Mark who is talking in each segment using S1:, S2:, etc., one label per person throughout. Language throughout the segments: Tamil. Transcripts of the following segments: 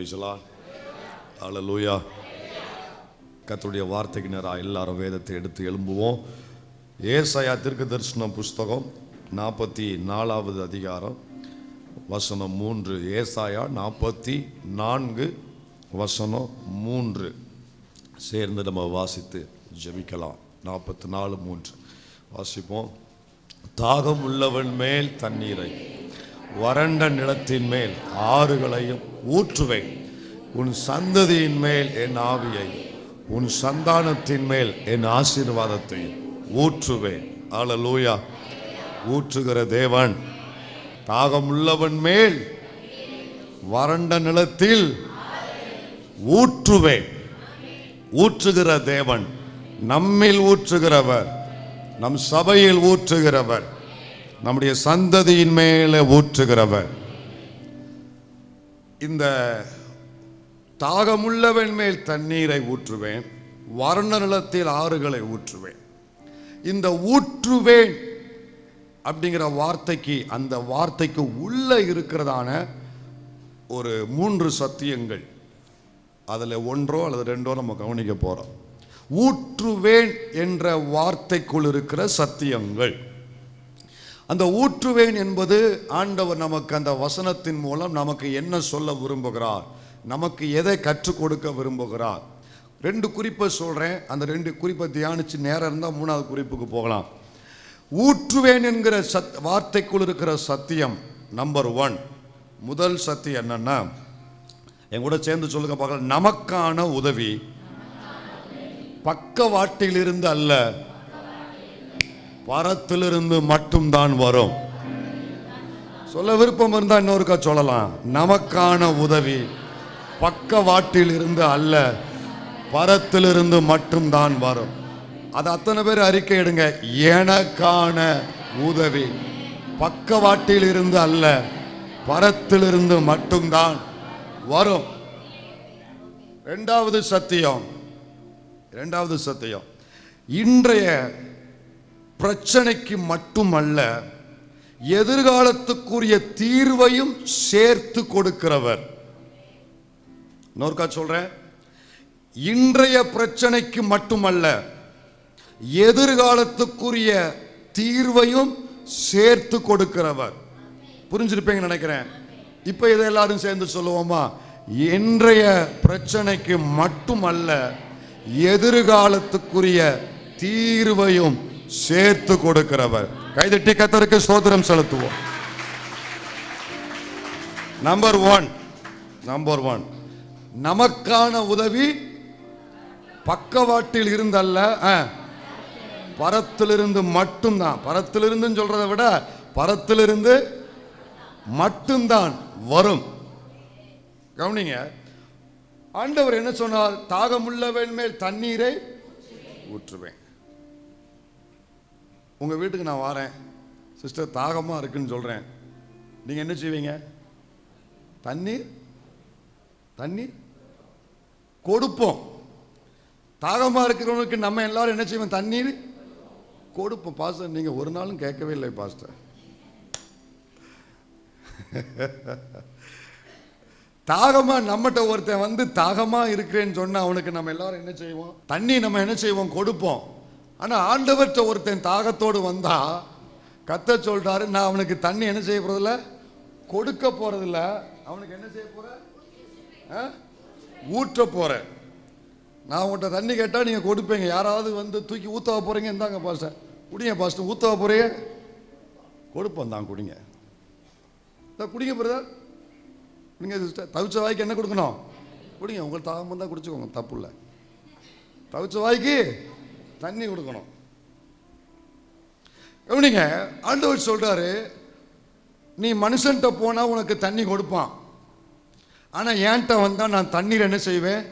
S1: Praise the Lord. ஹல்லேலூயா. கர்த்தருடைய வார்த்தைக்கு நேராக எல்லாரும் வேதத்தை எடுத்து எழும்புவோம். ஏசாயா தீர்க்கதரிசன புஸ்தகம் 44வது அதிகாரம் வசனம் 3. ஏசாயா 44 வசனம் 3 சேர்ந்து நம்ம வாசித்து ஜெபிக்கலாம். 44:3 வாசிப்போம். தாகம் உள்ளவன் மேல் தண்ணீரை, வறண்ட நிலத்தின் மேல் ஆறுகளையும் ஊற்றுவேன். உன் சந்ததியின் மேல் என் ஆவியை, உன் சந்தானத்தின் மேல் என் ஆசீர்வாதத்தை ஊற்றுவேன். ஹல்லேலூயா. ஊற்றுகிற தேவன். தாகம் உள்ளவன் மேல் வறண்ட நிலத்தில் ஊற்றுவேன். ஊற்றுகிற தேவன், நம்மில் ஊற்றுகிறவர், நம் சபையில் ஊற்றுகிறவர், நம்முடைய சந்ததியின் மேலே ஊற்றுகிறவர். இந்த தாகமுள்ளவன் மேல் தண்ணீரை ஊற்றுவேன், வறண்ட நிலத்தில் ஆறுகளை ஊற்றுவேன். இந்த ஊற்றுவேன் அப்படிங்கிற வார்த்தைக்கு, அந்த வார்த்தைக்கு உள்ள இருக்கிறதான ஒரு 3 சத்தியங்கள், அதில் ஒன்றோ அல்லது ரெண்டோ நம்ம கவனிக்க போறோம். ஊற்றுவேன் என்ற வார்த்தைக்குள் இருக்கிற சத்தியங்கள். அந்த ஊற்றுவேன் என்பது ஆண்டவர் நமக்கு அந்த வசனத்தின் மூலம் நமக்கு என்ன சொல்ல விரும்புகிறார், நமக்கு எதை கற்றுக் கொடுக்க விரும்புகிறார். 2 குறிப்பை சொல்றேன். அந்த 2 குறிப்பை தியானிச்சு நேரம் இருந்தால் 3வது குறிப்புக்கு போகலாம். ஊற்றுவேன் என்கிற வார்த்தைக்குள் இருக்கிற சத்தியம் நம்பர் 1. முதல் சத்தியம் என்னன்னா, என் கூட சேர்ந்து சொல்லுங்க பார்க்கலாம். நமக்கான உதவி பக்கவாட்டிலிருந்து அல்ல, பரத்திலிருந்து மட்டும்தான் வரும். சொல்ல விருப்பம் இருந்தா இன்னொருக்கா சொல்லலாம். நமக்கான உதவி பக்கவாட்டில் இருந்து அல்ல, பரத்திலிருந்து மட்டும்தான் வரும். அது அத்தனை பேர் அறிக்கை எடுங்க. எனக்கான உதவி பக்கவாட்டில் இருந்து அல்ல, பரத்திலிருந்து மட்டும்தான் வரும். இரண்டாவது சத்தியம், இன்றைய பிரச்சனைக்கு மட்டுமல்ல, எதிர்காலத்துக்குரிய தீர்வையும் சேர்த்து கொடுக்கிறவர். இன்னொருக்கா சொல்றேன். இன்றைய பிரச்சனைக்கு மட்டுமல்ல, எதிர்காலத்துக்குரிய தீர்வையும் சேர்த்து கொடுக்கிறவர். புரிஞ்சிருப்பீங்க நினைக்கிறேன். இப்ப இதை எல்லாரும் சேர்ந்து சொல்லுவோமா? இன்றைய பிரச்சனைக்கு மட்டுமல்ல, எதிர்காலத்துக்குரிய தீர்வையும் சேர்த்து கொடுக்கிறவர். கைதட்டி கர்த்தருக்கு ஸ்தோத்திரம் செலுத்துவோம். நம்பர் 1, நமக்கான உதவி பக்கவாட்டில் இருந்தல்ல, பரத்திலிருந்து மட்டும்தான். பரத்திலிருந்து சொல்றதை விட பரத்திலிருந்து மட்டும்தான் வரும். கவனிங்க. ஆண்டவர் என்ன சொன்னார்? தாகமுள்ளவன் மேல் தண்ணீரை ஊற்றுவேன். உங்க வீட்டுக்கு நான் வாரேன், சிஸ்டர் தாகமா இருக்குன்னு சொல்றேன். நீங்க என்ன செய்வீங்க? தண்ணீர் கொடுப்போம். தாகமா இருக்கிறவனுக்கு நம்ம எல்லாரும் என்ன செய்வோம்? தண்ணீர் கொடுப்போம். பாஸ்டர், நீங்க ஒரு நாளும் கேட்கவே இல்லை பாஸ்டர். தாகமா நம்மகிட்ட ஒருத்தன் வந்து தாகமா இருக்கிறேன்னு சொன்னா அவனுக்கு நம்ம எல்லாரும் என்ன செய்வோம்? தண்ணி நம்ம என்ன செய்வோம்? கொடுப்போம். ஆனா ஆண்டவர்கிட்ட ஒருத்தன் தாகத்தோடு வந்தா கர்த்தர் சொல்றாரு, நான் அவனுக்கு தண்ணி என்ன செய்ய போறதில்ல, கொடுக்க போறதில்ல. அவனுக்கு என்ன செய்ய போற? ஊற்ற போறேன். நான் உங்கள்கிட்ட தண்ணி கேட்டால் நீங்கள் கொடுப்பீங்க. யாராவது வந்து தூக்கி ஊற்றவ போகிறீங்க, இந்தாங்க பாஸ்டர் குடிங்க, பாஸ்டர் ஊற்றவ போகிறீங்க, கொடுப்போம் தான், குடிங்க. குடிங்க பிரதர், குடிங்க சிஸ்டர். தவிச்ச வாய்க்கு என்ன கொடுக்கணும்? குடிங்க. உங்களுக்கு தாகம் வந்தால் குடிச்சுக்கோங்க, தப்பு இல்லை. தவிச்ச வாய்க்கு தண்ணி கொடுக்கணும். கவனிங்க. ஆண்டவர் சொல்றாரு, நீ மனுஷன்கிட்ட போனால் உனக்கு தண்ணி கொடுப்பான். ஆனால் என்கிட்ட வந்தால் நான் தண்ணீர் என்ன செய்வேன்?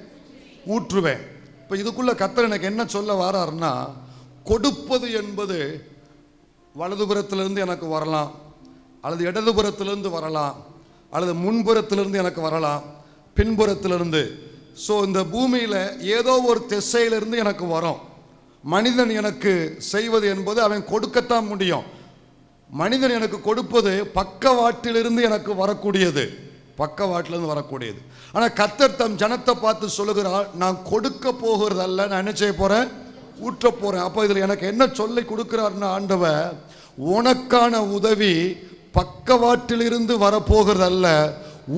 S1: ஊற்றுவேன். இப்போ இதுக்குள்ள கர்த்தர் எனக்கு என்ன சொல்ல வராருன்னா, கொடுப்பது என்பது வலதுபுறத்திலிருந்து எனக்கு வரலாம், அல்லது இடதுபுறத்திலிருந்து வரலாம், அல்லது முன்புறத்திலிருந்து எனக்கு வரலாம், பின்புறத்திலிருந்து. ஸோ இந்த பூமியில் ஏதோ ஒரு திசையிலிருந்து எனக்கு வரும். மனிதன் எனக்கு செய்வது என்பது அவன் கொடுக்கத்தான் முடியும். மனிதன் எனக்கு கொடுப்பது பக்கவாட்டிலிருந்து எனக்கு வரக்கூடியது. பக்கவாட்டில இருந்து வரக்கூடியது. ஆனா கர்த்தர் தம் ஜனத்தை பார்த்து சொல்லுகிறார், நான் கொடுக்க போகிறதல்ல, நான் என்ன செய்ய போறேன், ஊற்ற போறேன். அப்போ இதுல எனக்கு என்ன சொல்லி கொடுக்கிறார்னா, ஆண்டவர் உனக்கான உதவி பக்கவாட்டில் இருந்து வரப்போகிறதல்ல,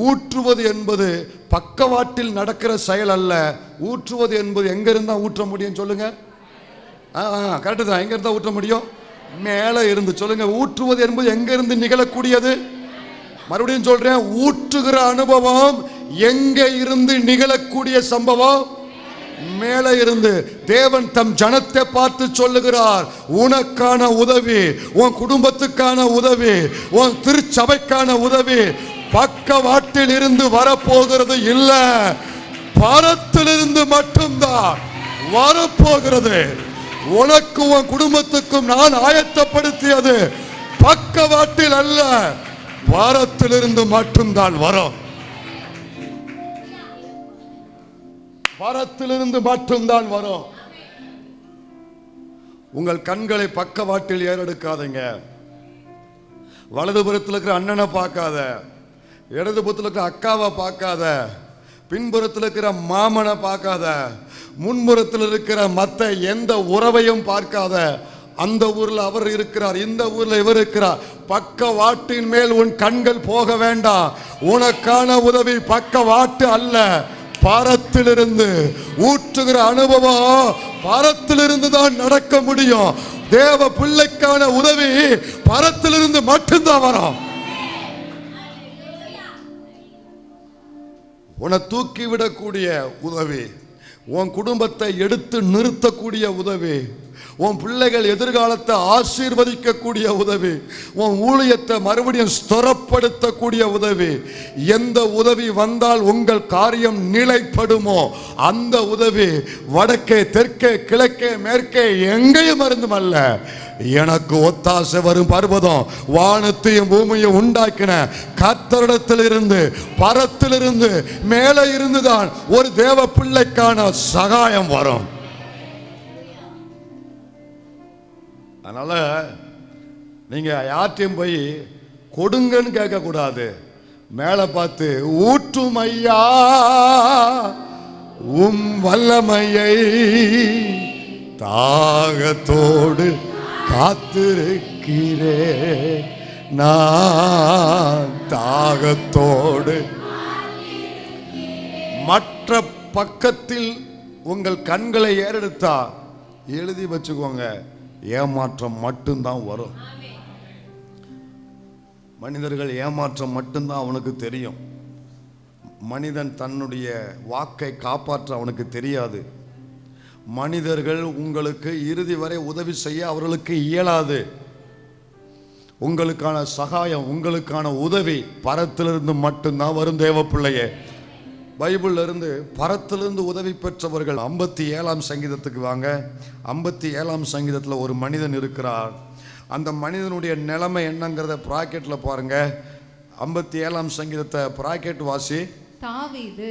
S1: ஊற்றுவது என்பது பக்கவாட்டில் நடக்கிற செயல் அல்ல. ஊற்றுவது என்பது எங்க இருந்தா ஊற்ற முடியும் சொல்லுங்க? கரெக்டு தான். எங்க இருந்தா ஊற்ற முடியும்? மேலே இருந்து. சொல்லுங்க, ஊற்றுவது என்பது எங்க இருந்து நிகழக்கூடியது? மறுபடியும் சொல்றேன், ஊற்றுகிற அனுபவம் எங்க இருந்து நிகழக்கூடிய சம்பவம்? மேலே இருந்து. தேவன் தம் ஜனத்தை பார்த்து சொல்லுகிறார், உனக்கான உதவி, உன் குடும்பத்துக்கான உதவி, உன் திருச்சபைக்கான உதவி பக்கவாட்டில் இருந்து வரப்போகிறது இல்ல, பரத்திலிருந்து மட்டும்தான் வரப்போகிறது. உனக்கு உன் குடும்பத்துக்கும் நான் ஆயத்தப்படுத்தியது பக்கவாட்டில் அல்ல, பரத்திலிருந்து மட்டும்தான் வரும். பரத்திலிருந்து மட்டும்தான் வரும். உங்கள் கண்களை பக்கவாட்டில் ஏறெடுக்காதீங்க. வலதுபுறத்தில் இருக்கிற அண்ணனை பார்க்காத, இடதுபுறத்தில் இருக்கிற அக்காவை பார்க்காத, பின்புறத்தில் இருக்கிற மாமனை பார்க்காத, முன்புறத்தில் இருக்கிற மற்ற எந்த உறவையும் பார்க்காத. அந்த ஊர்ல அவர் இருக்கிறார், இந்த ஊர்ல இவர் இருக்கிறார். பக்கவாட்டின் மேல் உன் கண்கள் போக வேண்டாம். உனக்கான உதவி பக்கவாட்டு அல்ல, பரத்திலிருந்து. ஊற்றுகிற அனுபவம் பரத்திலிருந்து தான் நடக்க முடியும். தேவ பிள்ளைக்கான உதவி பரத்திலிருந்து மட்டும்தான் வரும். உன்னை தூக்கி விடக்கூடிய உதவி, உன் குடும்பத்தை எடுத்து நிறுத்தக்கூடிய உதவி, உன் பிள்ளைகள் எதிர்காலத்தை ஆசீர்வதிக்கக்கூடிய உதவி, உன் ஊழியத்தை மறுபடியும் ஸ்திரப்படுத்தக்கூடிய உதவி. எந்த உதவி வந்தால் உங்கள் காரியம் நிலைப்படுமோ அந்த உதவி வடக்கே தெற்கே கிழக்கே மேற்கே எங்கேயும் இருந்தும் அல்ல. எனக்கு ஒத்தாசை வரும் பர்வதம் வானத்தையும் பூமியும் உண்டாக்கின கர்த்தரிடத்திலிருந்து, பரத்திலிருந்து, மேலே இருந்துதான் ஒரு தேவ பிள்ளைக்கான சகாயம் வரும். அதனால நீங்க யார்ட்டையும் போய் கொடுங்கன்னு கேட்க கூடாது. மேலே பார்த்து, ஊற்றும் ஐயா உம் வல்லமையை தாகத்தோடு காத்திருக்கிறே, நான் தாகத்தோடு. மற்ற பக்கத்தில் உங்கள் கண்களை ஏறெடுத்தா எழுதி வச்சுக்கோங்க, ஏமாற்றம் மட்டும்தான் வரும். மனிதர்கள் ஏமாற்றம் மட்டும்தான் அவனுக்கு தெரியும். மனிதன் தன்னுடைய வாக்கை காப்பாற்ற அவனுக்கு தெரியாது. மனிதர்கள் உங்களுக்கு இறுதி வரை உதவி செய்ய அவர்களுக்கு இயலாது. உங்களுக்கான சகாயம், உங்களுக்கான உதவி பரத்திலிருந்து மட்டும்தான் வரும். தேவ பிள்ளையே, பைபிள்ல இருந்து பரத்திலிருந்து உதவி பெற்றவர்கள் 57ஆம் சங்கீதத்துக்கு வாங்க. 57ஆம் சங்கீதத்தில் ஒரு மனிதன் இருக்கிறார். அந்த மனிதனுடைய நிலைமை என்னங்கிறத பிராக்கெட்ல பாருங்க. 57ஆம் சங்கீதத்தை பிராக்கெட் வாசி.
S2: தாவீது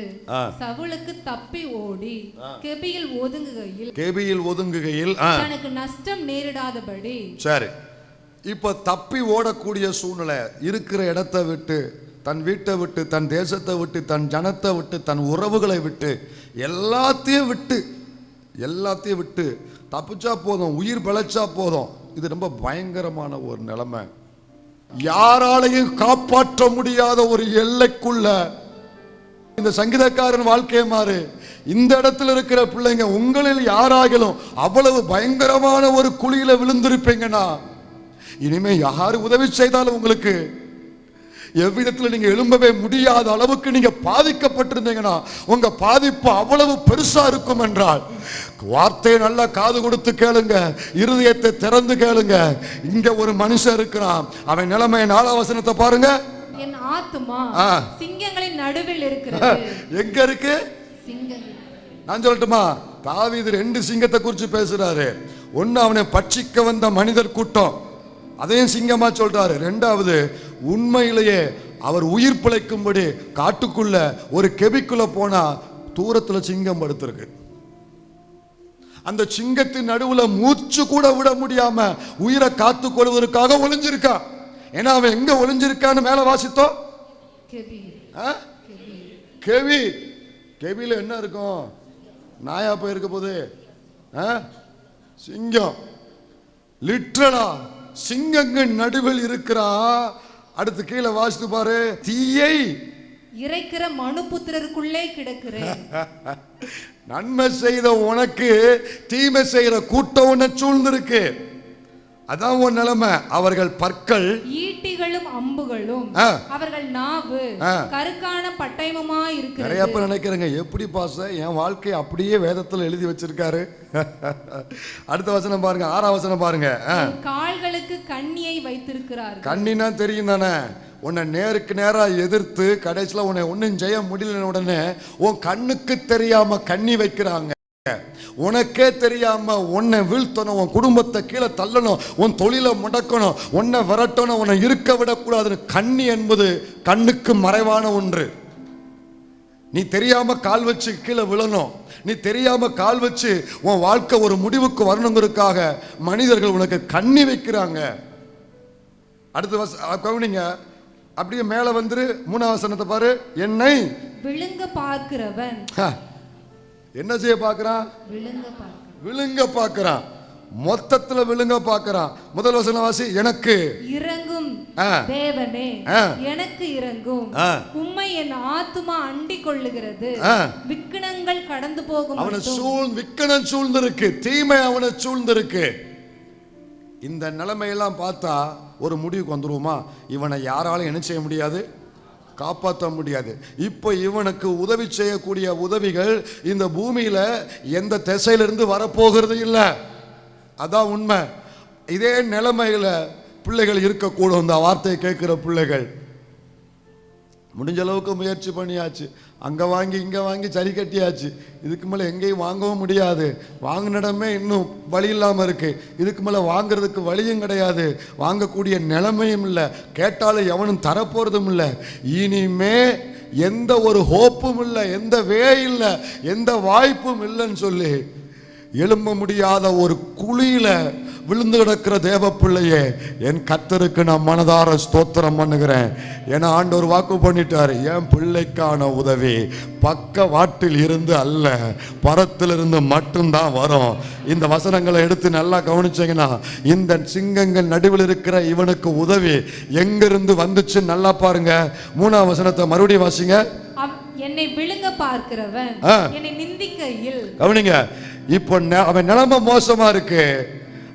S2: சவுலுக்கு தப்பி ஓடி கெபியில் ஒதுங்குகையில் தனக்கு நஷ்டம் நேரிடாதபடி. சரி,
S1: இப்ப தப்பி ஓடக்கூடிய சூழ்நிலை, இருக்கிற இடத்தை விட்டு, தன் வீட்டை விட்டு, தன் தேசத்தை விட்டு, தன் ஜனத்தை விட்டு, தன் உறவுகளை விட்டு, எல்லாத்தையும் விட்டு தப்பிச்சா போதும், உயிர் பிழைச்சா போதும். இது ரொம்ப பயங்கரமான ஒரு நிலைமை. யாராலையும் காப்பாற்ற முடியாத ஒரு எல்லைக்குள்ள இந்த சங்கீதக்காரன் வாழ்க்கையை மாறு. இந்த இடத்துல இருக்கிற பிள்ளைங்க, உங்களில் யாராகிலும் அவ்வளவு பயங்கரமான ஒரு குழியில விழுந்திருப்பீங்கன்னா, இனிமே யாரு உதவி செய்தாலும் உங்களுக்கு எவ்விதத்தில் நீங்க எழும்பவே முடியாத அளவுக்கு நீங்க பாதிக்கப்பட்டிருந்தீங்கன்னா, உங்க பாதிப்பு அவ்வளவு பெருசா இருக்கும் என்றால், வார்த்தையை நல்லா காது கொடுத்து கேளுங்க, இருதயத்தை திறந்து கேளுங்க. இங்க ஒரு மனுஷன் இருக்கிறான், அவன் நிலைமை 4ஆம் வசனத்தை பாருங்க.
S2: என் ஆத்துமா சிங்கங்களின் நடுவில் இருக்கிறது.
S1: எங்க இருக்கு? நான் சொல்லட்டுமா? தாவீது 2 சிங்கத்தை குறித்து பேசுறாரு. ஒன்னு, அவனை பட்சிக்க வந்த மனிதர் கூட்டம், அதையும் சிங்கமா சொல்றாரு. 2வது, உண்மையிலேயே அவர் உயிர் பிழைக்கும்படி காட்டுக்குள்ள ஒரு கெபிக்குள்ள போனா தூரத்துல சிங்கம் படுத்திருக்கு. அந்த சிங்கத்தின் நடுவுல மூச்சு கூட விட முடியாம உயிரை காத்துக் கொள்வதற்காக ஒளிஞ்சிருக்கா. ஏன்னா அவன் எங்க ஒளிஞ்சிருக்கான்னு மேல வாசித்தோம். கெவி. கெவியில என்ன இருக்கும்? நாயா போயிருக்க போது சிங்கம். லிட்ரலா சிங்கங்கள் நடுவில் இருக்கிறா. அடுத்து கீழே வாசித்து பாரு. தீயை
S2: இறைக்கிற மனுபுத்திரருக்குள்ளே கிடக்கிறேன்.
S1: நன்மை செய்த உனக்கு தீமை செய்யற கூட்டம் உன்னை சூழ்ந்திருக்கு. அதான் உன் நிலைமை. அவர்கள் பற்கள்
S2: ஈட்டிகளும் அம்புகளும், அவர்கள் நாவு கருக்கான பட்டயமுமா இருக்கு.
S1: நிறைய பேர் நினைக்கிறேங்க, எப்படி பாச என் வாழ்க்கை அப்படியே வேதத்துல எழுதி வச்சிருக்காரு. அடுத்த வசனம் பாருங்க, 6ஆம் வசனம் பாருங்க.
S2: கால்களுக்கு கண்ணியை வைத்திருக்கிறார்.
S1: கண்ணினா தெரியும் தானே, உன்னை நேருக்கு நேரா எதிர்த்து கடைசியில் உன்னை ஒன்னும் செய்ய முடியல உடனே உன் கண்ணுக்கு தெரியாம கண்ணி வைக்கிறாங்க. உனக்கே தெரியாம உன்னை வீழ்த்தணும், உன் குடும்பத்தை கீழே தள்ளணும், உன் தொழிலை முடக்கணும், உன்னை விரட்டணும், உன்னை இருக்க விடக்கூடாதுன்னு கண்ணி என்பது கண்ணுக்கு மறைவான ஒன்று. நீ தெரியாம கால் வச்சு கீழே விழணும், நீ தெரியாம கால் வச்சு உன் வாழ்க்கை ஒரு முடிவுக்கு வரணுங்கிறதுக்காக மனிதர்கள் உனக்கு கண்ணி வைக்கிறாங்க. அடுத்த கவனிங்க, அப்படியே மேல வந்துரு. 3ஆம் வசனத்தை பாரு. என்னை
S2: விழுங்க பார்க்கிறவன்
S1: என்ன செய்ய பார்க்கிறான்? விழுங்க பார்க்கிறான். மொத்தத்துல விழுங்க பார்க்கிறான். முதல் வசனம் வாசி. எனக்கு
S2: இறங்கும் தேவனே, எனக்கு இறங்கும். உம்மை என் ஆத்துமா அண்டிக் கொள்ளுகிறது. விக்கனங்கள் கடந்து போகும்.
S1: அவனை விக்கனம் சூழ்ந்திருக்கு, தீமை அவனை சூழ்ந்திருக்கு. இந்த நிலைமையெல்லாம் பார்த்தா ஒரு முடிவுக்கு வந்துருவோமா? இவனை யாராலும் என்ன செய்ய முடியாது, காப்பாற்ற முடியாது. இப்போ இவனுக்கு உதவி செய்யக்கூடிய உதவிகள் இந்த பூமியில எந்த திசையிலிருந்து வரப்போகிறது இல்லை. அதான் உண்மை. இதே நிலைமையில பிள்ளைகள் இருக்கக்கூடும். இந்த வார்த்தையை கேட்கிற பிள்ளைகள் முடிஞ்ச அளவுக்கு முயற்சி பண்ணியாச்சு, அங்கே வாங்கி இங்கே வாங்கி சரி கட்டியாச்சு. இதுக்கு மேலே எங்கேயும் வாங்கவும் முடியாது. வாங்கினிடமே இன்னும் வழி இல்லாமல் இருக்கு. இதுக்கு மேலே வாங்கிறதுக்கு வழியும் கிடையாது, வாங்கக்கூடிய நிலைமையும் இல்லை, கேட்டாலும் எவனும் தரப்போறதும் இல்லை. இனிமே எந்த ஒரு ஹோப்பும் இல்லை, எந்த வே இல்லை, எந்த வாய்ப்பும் இல்லைன்னு சொல்லி எழும்ப முடியாத ஒரு குழியில விழுந்து கிடக்கிற தேவ பிள்ளையே, என் கர்த்தருக்கு நான் மனதார ஸ்தோத்திரம் பண்ணுகிறேன். ஏன்னா ஆண்டவர் வாக்கு பண்ணிட்டாரு, என் பிள்ளைக்கான உதவி பக்க வாட்டில் இருந்து அல்ல, பரத்திலிருந்து மட்டும்தான் வரும். இந்த வசனங்களை எடுத்து நல்லா கவனிச்சீங்கன்னா, இந்த சிங்கங்கள் நடுவில் இருக்கிற இவனுக்கு உதவி எங்கிருந்து வந்துச்சு நல்லா பாருங்க. 3ஆம் வசனத்தை மறுபடியும் வாசிங்க.
S2: என்னை விழுங்க பார்க்கிறவன் என்னை நிந்திக்கையில்.
S1: கவனிங்க, இப்போ அவன் நிலைமை மோசமா இருக்கு.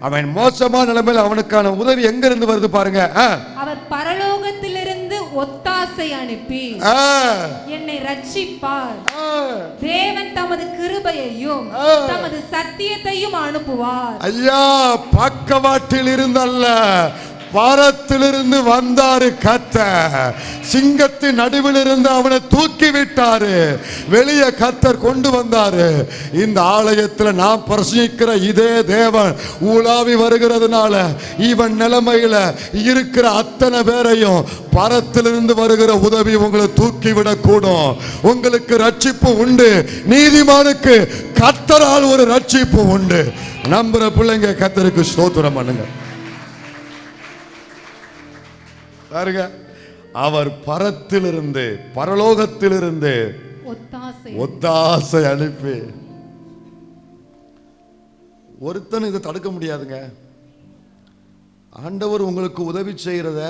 S1: அவன் மோசமான நிலைமையில் அவனுக்கான உதவி எங்க இருந்து வருது பாருங்க.
S2: அவர் பரலோகத்திலிருந்து ஒத்தாசை அனுப்பி என்னை ரட்சிப்பார். தேவன் தமது கிருபையையும் தமது சத்தியத்தையும் அனுப்புவார். ஐயா,
S1: பக்கவாட்டில் இருந்தல்ல, பரத்திலிருந்து வந்தாரு கர்த்தர். சிங்கத்தின் நடுவில் இருந்து அவனை தூக்கி விட்டாரு, வெளியே கர்த்தர் கொண்டு வந்தாரு. இந்த ஆலயத்தில் நாம் பிரசங்கிக்கிற இதே தேவன் உலாவி வருகிறதுனால இவன் நிலைமையில இருக்கிற அத்தனை பேரையும் பரத்திலிருந்து வருகிற உதவி உங்களை தூக்கி விடக்கூடும். உங்களுக்கு ரட்சிப்பு உண்டு. நீதிமானுக்கு கர்த்தரால் ஒரு ரட்சிப்பு உண்டு. நம்புற பிள்ளைங்க கர்த்தருக்கு ஸ்தோத்திரம் பண்ணுங்க. பாருங்க, அவர் பரத்திலிருந்து பரலோகத்திலிருந்து ஒத்தாசை அனுப்பி. ஒருத்தன் இதை தடுக்க முடியாதுங்க. ஆண்டவர் உங்களுக்கு உதவி செய்யறத,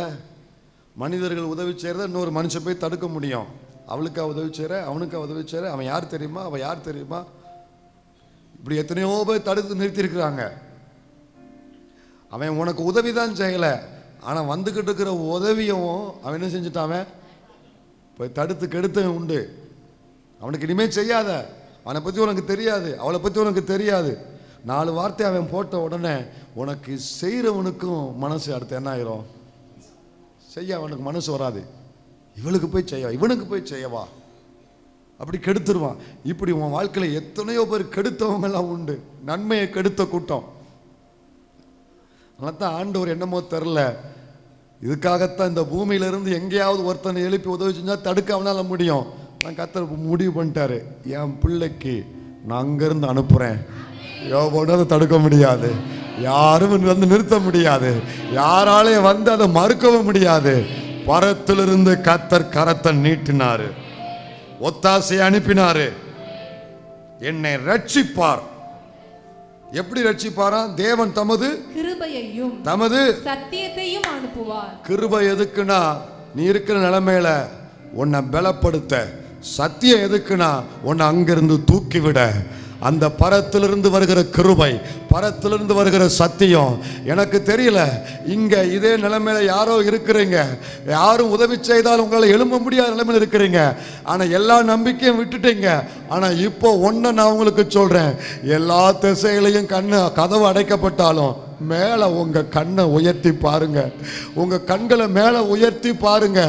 S1: மனிதர்கள் உதவி செய்யறத இன்னொரு மனுஷன் போய் தடுக்க முடியும். அவளுக்கா உதவி செய்யற, அவனுக்கா உதவி செய்யற, அவன் யார் தெரியுமா, அவன் யார் தெரியுமா, இப்படி எத்தனையோ பேர் தடுத்து நிறுத்திருக்கிறாங்க. அவன் உனக்கு உதவிதான் செய்யல, ஆனா வந்துகிட்டு இருக்கிற உதவியும் அவன் என்ன செஞ்சுட்டான், போய் தடுத்து கெடுத்தவன் உண்டு. அவனுக்கு இனிமே செய்யாத, அவனை பத்தி உனக்கு தெரியாது, அவளை பத்தி உனக்கு தெரியாது. 4 வார்த்தை அவன் போட்ட உடனே உனக்கு செய்யறவனுக்கும் மனசு அடுத்து என்ன ஆயிரும், செய்ய அவனுக்கு மனசு வராது. இவளுக்கு போய் செய்ய, இவனுக்கு போய் செய்யவா, அப்படி கெடுத்துருவான். இப்படி உன் வாழ்க்கையில எத்தனையோ பேர் கெடுத்தவங்க எல்லாம் உண்டு, நன்மையை கெடுத்த கூட்டம். அதனால்தான் ஆண்டவர் என்னமோ தெரில, இதுக்காகத்தான் இந்த பூமியிலிருந்து எங்கேயாவது ஒருத்தனை எழுப்பி உதவி செஞ்சா தடுக்க அவனால முடியும். நான் கர்த்தர் முடிவு பண்ணிட்டாரு, என் பிள்ளைக்கு நான் அங்கிருந்து அனுப்புறேன். யோபோட தடுக்க முடியாது, யாரும் வந்து நிறுத்த முடியாது, யாராலையும் வந்து அதை மறுக்கவும் முடியாது. பரத்திலிருந்து கர்த்தர் கரத்தை நீட்டினாரு, ஒத்தாசை அனுப்பினாரு. என்னை ரட்சிப்பார். எப்படி ரட்சிப்பாரா? தேவன் தமது
S2: கிருபையையும்
S1: தமது
S2: சத்தியத்தையும் அனுப்புவார்.
S1: கிருபை எதுக்குன்னா நீ இருக்கிற நிலைமையில உன்னை பலப்படுத்த, சத்தியம் எதுக்குன்னா உன்னை அங்கிருந்து தூக்கிவிட. அந்த பரத்திலிருந்து வருகிற கிருபை, பரத்திலிருந்து வருகிற சத்தியம். எனக்கு தெரியல, இங்க இதே நிலைமையில யாரோ இருக்கிறீங்க, யாரும் உதவி செய்தால் உங்களால் எழும்ப முடியாத நிலைமையில் இருக்கிறீங்க. ஆனா எல்லா நம்பிக்கையும் விட்டுட்டீங்க. ஆனா இப்போ ஒன்ன நான் உங்களுக்கு சொல்றேன், எல்லா திசையிலையும் கதவு அடைக்கப்பட்டாலும் மேல உங்க கண்ணை உயர்த்தி பாருங்க, உங்க கண்களை மேல உயர்த்தி பாருங்க.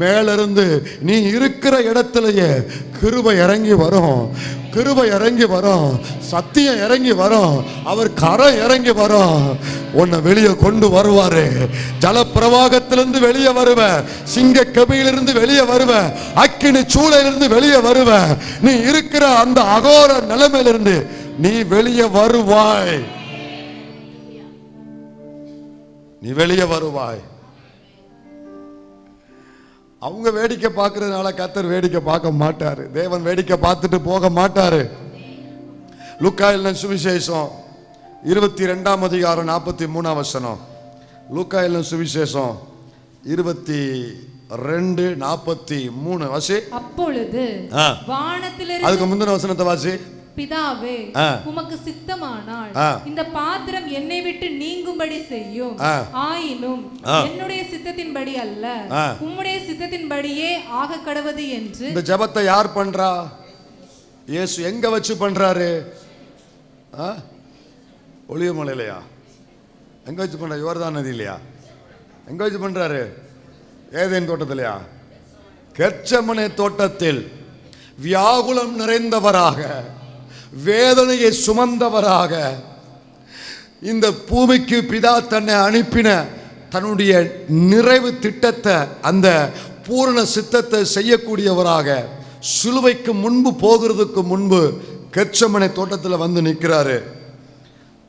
S1: மேல இருந்து நீ இருக்கிற இடத்திலேயே கிருபை இறங்கி வரும், கிருபை இறங்கி வரும், சத்தியம் இறங்கி வரும், அவர் கரம் இறங்கி வரும். உன்னை வெளியே கொண்டு வருவாரு. ஜலப்பிரவாகத்திலிருந்து வெளியே வருவ, சிங்க கபியிலிருந்து வெளியே வருவ, அக்கினி சூளையிலிருந்து வெளியே வருவ. நீ இருக்கிற அந்த அகோர நிலைமையிலிருந்து நீ வெளியே வருவாய், நீ வெளியே வருவாய். அவங்க வேடிக்கை பார்க்கறதுனால கர்த்தர் வேடிக்கை பார்க்க மாட்டாரு. தேவன் வேடிக்கை பார்த்துட்டு போக மாட்டாரு. லூக்கா எழுதின சுவிசேஷம் 22ஆம் அதிகாரம் 43ஆம் வசனம். லூக்கா எழுதின சுவிசேஷம் 22:43 வாசி.
S2: அப்பொழுது வானத்திலிருந்து,
S1: அதுக்கு முந்தின வசனத்தை வாசி.
S2: பிதாவே, உமக்கு சித்தமானால் இந்த பாத்திரம் என்னை விட்டு நீங்கும்படி செய்யும். ஆயினும் என்னுடைய சித்தத்தின்படி அல்ல, உம்முடைய சித்தத்தின்படியே ஆக கடவது என்று.
S1: இந்த ஜெபத்தை யார் பண்றா? இயேசு எங்க வச்சு பண்றாரு? ஒளியமலையிலையா? எங்க வச்சு பண்ற? யோர்தான் நதியிலையா? எங்க வச்சு பண்றாரு? ஏதேன் தோட்டத்திலையா? கெத்செமனே தோட்டத்தில் வியாகுலம் நிறைந்தவராக, வேதனையை சுமந்தவராக, இந்த பூமிக்கு பிதா தன்னை அனுப்பின தன்னுடைய நிறைவு திட்டத்தை, அந்த பூரண சித்தத்தை செய்யக்கூடியவராக, சிலுவைக்கு முன்பு போகிறதுக்கு முன்பு கெத்செமனே தோட்டத்தில் வந்து நிற்கிறாரு.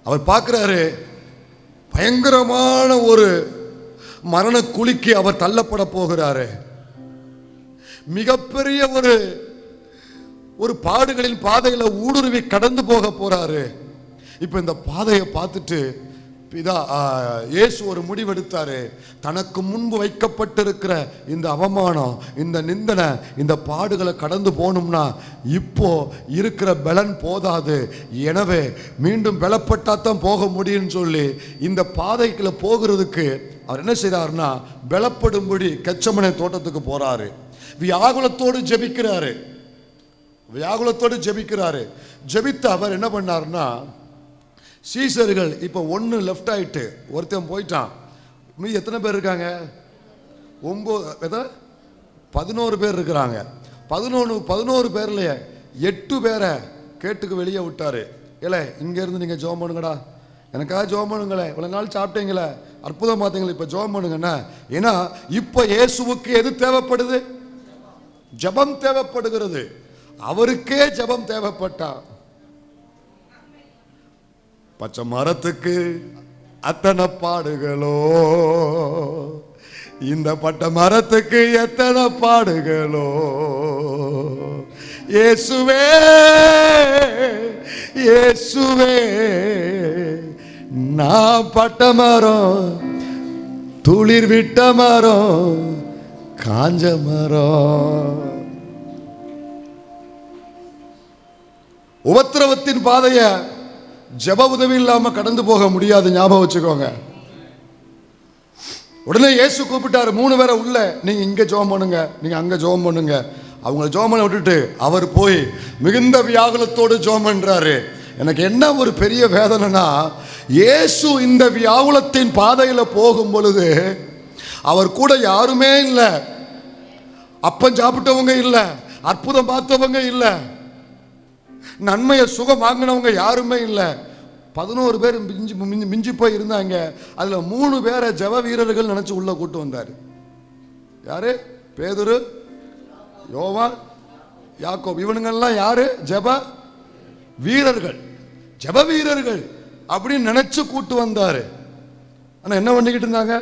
S1: அவர் பார்க்கிறாரு, பயங்கரமான ஒரு மரண குழிக்கு அவர் தள்ளப்பட போகிறாரு. மிகப்பெரிய ஒரு பாடுகளின் பாதையில ஊடுருவி கடந்து போக போறாரு. இப்ப இந்த பாதையை பார்த்துட்டு பிதா இயேசு ஒரு முடிவெடுத்தாரு. தனக்கு முன்பு வைக்கப்பட்டிருக்கிற இந்த அவமானம், இந்த நிந்தனை, இந்த பாடுகளை கடந்து போகணும்னா இப்போ இருக்கிற பலன் போதாது, எனவே மீண்டும் பலப்பட்டாதான் போக முடியும்னு சொல்லி இந்த பாதைக்குள்ள போகிறதுக்கு அவர் என்ன செய்றாருன்னா, பலப்படும்படி கெத்செமனே தோட்டத்துக்கு போறாரு. வியாகுலத்தோடு ஜெபிக்கிறாரு, வியாகுலத்தோடு ஜெபிக்கிறாரு. ஜெபித்து அவர் என்ன பண்ணாருன்னா, சீசர்கள் இப்போ ஒன்று லெஃப்ட் ஆயிட்டு ஒருத்தன் போயிட்டான். மீதி எத்தனை பேர் இருக்காங்க? 11 பேர் இருக்கிறாங்க. 11 பேர்லையே 8 பேரை கேட்டுக்கு வெளியே விட்டாரு. இல்லை, இங்கேருந்து நீங்கள் ஜெபம் பண்ணுங்கடா, எனக்காக ஜெபம் பண்ணுங்களேன், இவ்வளோ நாள் சாப்பிட்டீங்களே, அற்புதம் பார்த்தீங்களே, இப்போ ஜெபம் பண்ணுங்கண்ணா. ஏன்னா இப்போ இயேசுவுக்கு எது தேவைப்படுது? ஜெபம் தேவைப்படுகிறது. அவருக்கே ஜெபம் தேவைப்பட்டா. பச்சை மரத்துக்கு அத்தனை பாடுகளோ, இந்த பட்ட மரத்துக்கு எத்தனை பாடுகளோ. இயேசுவே இயேசுவே, நான் பட்ட மரம், துளிர் விட்ட மரம், காஞ்ச மரம். உபத்திரவத்தின் பாதைய ஜெப உதவி இல்லாம கடந்து போக முடியாது, ஞாபகம் வச்சுக்கோங்க. உடனே இயேசு கூப்பிட்டாரு 3 பேரை உள்ள, நீங்க இங்க ஜெபம் பண்ணுங்க, நீங்க அங்க ஜெபம் பண்ணுங்க. அவங்கள ஜெபம் பண்ண விட்டுட்டு அவர் போய் மிகுந்த வியாகுலத்தோடு ஜெபம் பண்றாரு. எனக்கு என்ன ஒரு பெரிய வேதனைனா, இயேசு இந்த வியாகுலத்தின் பாதையில போகும் பொழுது அவர் கூட யாருமே இல்லை. அப்பம் சாப்பிட்டவங்க இல்லை, அற்புதம் பார்த்தவங்க இல்லை, நன்மையை சுகம் வாங்கினவங்க யாருமே இல்லை. 11 பேர் மிஞ்சி போய் இருந்தாங்க. அதுல 3 பேரை ஜெப வீரர்கள் நினைச்சு உள்ள கூட்டு வந்தாரு. யாரு? பேதுரு, யோவான், யாக்கோபு. இவனுங்கெல்லாம் யாரு? ஜெப வீரர்கள். ஜெப வீரர்கள் அப்படின்னு நினைச்சு கூட்டு வந்தாரு. ஆனா என்ன பண்ணிக்கிட்டு இருந்தாங்க?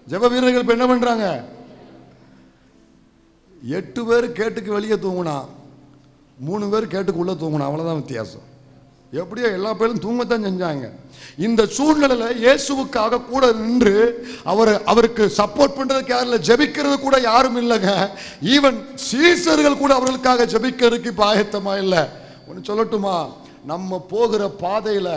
S1: ஜெப வீரர்கள் இப்ப என்ன பண்றாங்க? 8 பேர் கேட்டுக்கு வெளியே தூங்கினா, 3 பேர் கேட்டுக்கு உள்ள தூங்கினா, அவ்வளவுதான் வித்தியாசம். எப்படியோ எல்லா பேரும் தூங்கத்தான் செஞ்சாங்க. இந்த சூழ்நிலையில இயேசுவுக்காக கூட நின்று அவருக்கு சப்போர்ட் பண்றதுக்கு யாரும் இல்லை, ஜெபிக்கிறது கூட யாரும் இல்லைங்க. ஈவன் சீசர்கள் கூட அவர்களுக்காக ஜெபிக்கிறதுக்கு இப்ப ஆயத்தமா இல்லை. ஒன்று சொல்லட்டுமா, நம்ம போகிற பாதையில,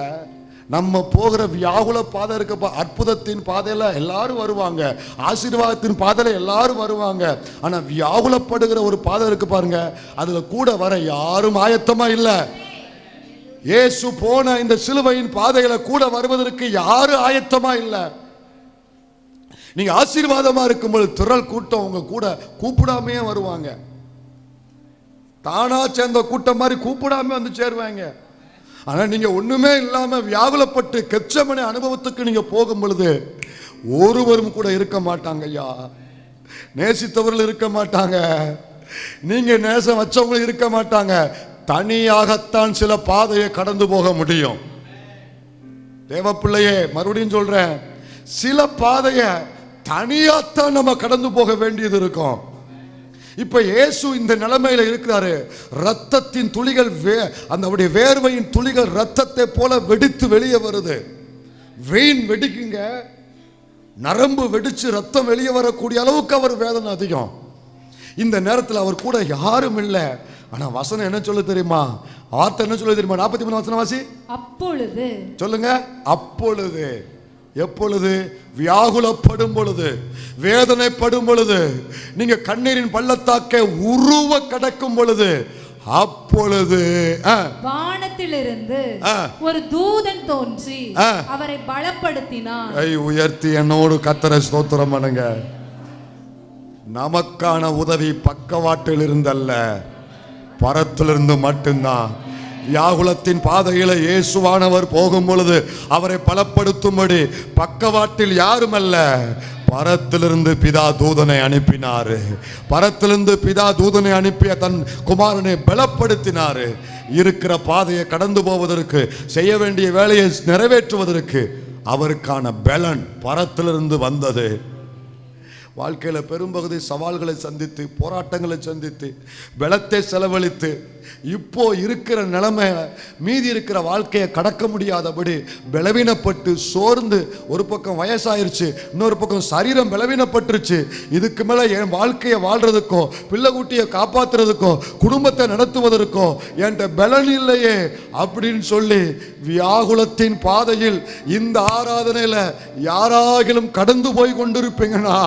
S1: நம்ம போகிற வியாகுல பாதை இருக்க, அற்புதத்தின் பாதையில எல்லாரும் வருவாங்க, ஆசீர்வாதத்தின் பாதையில எல்லாரும் வருவாங்க. ஆனா வியாகுலப்படுகிற ஒரு பாதை இருக்கு பாருங்க, அதுல கூட வர யாரும் ஆயத்தமா இல்லை. இயேசு போன இந்த சிலுவையின் பாதையில கூட வருவதற்கு யாரும் ஆயத்தமா இல்லை. நீங்க ஆசீர்வாதமா இருக்கும்போது திரள் கூட்டம் உங்க கூட கூப்பிடாமையே வருவாங்க. தானா சேர்ந்த கூட்டம் மாதிரி கூப்பிடாம வந்து சேருவாங்க. ஆனா நீங்க ஒண்ணுமே இல்லாம வியாகுலப்பட்டு கெச்சமனை அனுபவத்துக்கு நீங்க போகும் பொழுது ஒருவரும் கூட இருக்க மாட்டாங்க. ஐயா, நேசித்தவர்கள் இருக்க மாட்டாங்க, நீங்க நேசம் வச்சவங்களும் இருக்க மாட்டாங்க. தனியாகத்தான் சில பாதையை கடந்து போக முடியும். தேவ பிள்ளையே, மறுபடியும் சொல்றேன், சில பாதையை தனியாத்தான் நம்ம கடந்து போக வேண்டியது இருக்கும். இப்ப இயேசு இந்த நிலைமையில இருக்கிறாரு. ரத்தத்தின் துளிகள், அந்த வேர்வையின் துளிகள் ரத்தத்தை போல வெடித்து வெளியே வருது. வெயின் வெடிக்குங்க, நரம்பு வெடிச்சு ரத்தம் வெளியே வரக்கூடிய அளவுக்கு அவர் வேதனை அதிகம். இந்த நேரத்தில் அவர் கூட யாரும் இல்லை. ஆனா வசனம் என்ன சொல்ல தெரியுமா? வார்த்தை என்ன சொல்ல தெரியுமா? 43 வசனம் வாசி. அப்பொழுது சொல்லுங்க. அப்பொழுது, எப்பொழுது? வியாகுலப்படும் பொழுது, வேதனைப்படும் பொழுது, நீங்க கண்ணீரின் பள்ளத்தாக்கை உருவ கடக்கும் பொழுது, அப்பொழுது
S2: வானத்திலிருந்து ஒரு தூதன் தோன்றி அவரை பலப்படுத்தினார்.
S1: கை உயர்த்தி என்னோடு கர்த்தரை ஸ்தோத்திரம் பண்ணுங்க. நமக்கான உதவி பக்கவாட்டில் இருந்தல்ல, பரத்திலிருந்து மட்டும்தான். வியாகுலத்தின் பாதையில இயேசுவானவர் போகும் பொழுது அவரை பலப்படுத்தும்படி பக்கவாட்டில் யாரும் அல்ல, பரத்திலிருந்து பிதா தூதனை அனுப்பினாரு. பரத்திலிருந்து பிதா தூதனை அனுப்பிய தன் குமாரனை பலப்படுத்தினாரு. இருக்கிற பாதையை கடந்து போவதற்கு, செய்ய வேண்டிய வேலையை நிறைவேற்றுவதற்கு அவருக்கான பலன் பரத்திலிருந்து வந்தது. வாழ்க்கையில் பெரும்பகுதி சவால்களை சந்தித்து, போராட்டங்களை சந்தித்து, பலத்தை செலவழித்து, இப்போ இருக்கிற நிலைமை, மீதி இருக்கிற வாழ்க்கையை கடக்க முடியாதபடி பலவீனப்பட்டு சோர்ந்து, ஒரு பக்கம் வயசாயிருச்சு, இன்னொரு பக்கம் சரீரம் பலவீனப்பட்டுருச்சு. இதுக்கு மேலே என் வாழ்க்கையை வாழ்றதுக்கோ, பிள்ளை குட்டியை காப்பாற்றுறதுக்கோ, குடும்பத்தை நடத்துவதற்கோ என்கிட்ட பலன் இல்லையே அப்படின்னு சொல்லி வியாகுலத்தின் பாதையில் இந்த ஆராதனையில் யாராகிலும் கடந்து போய் கொண்டிருப்பீங்கன்னா,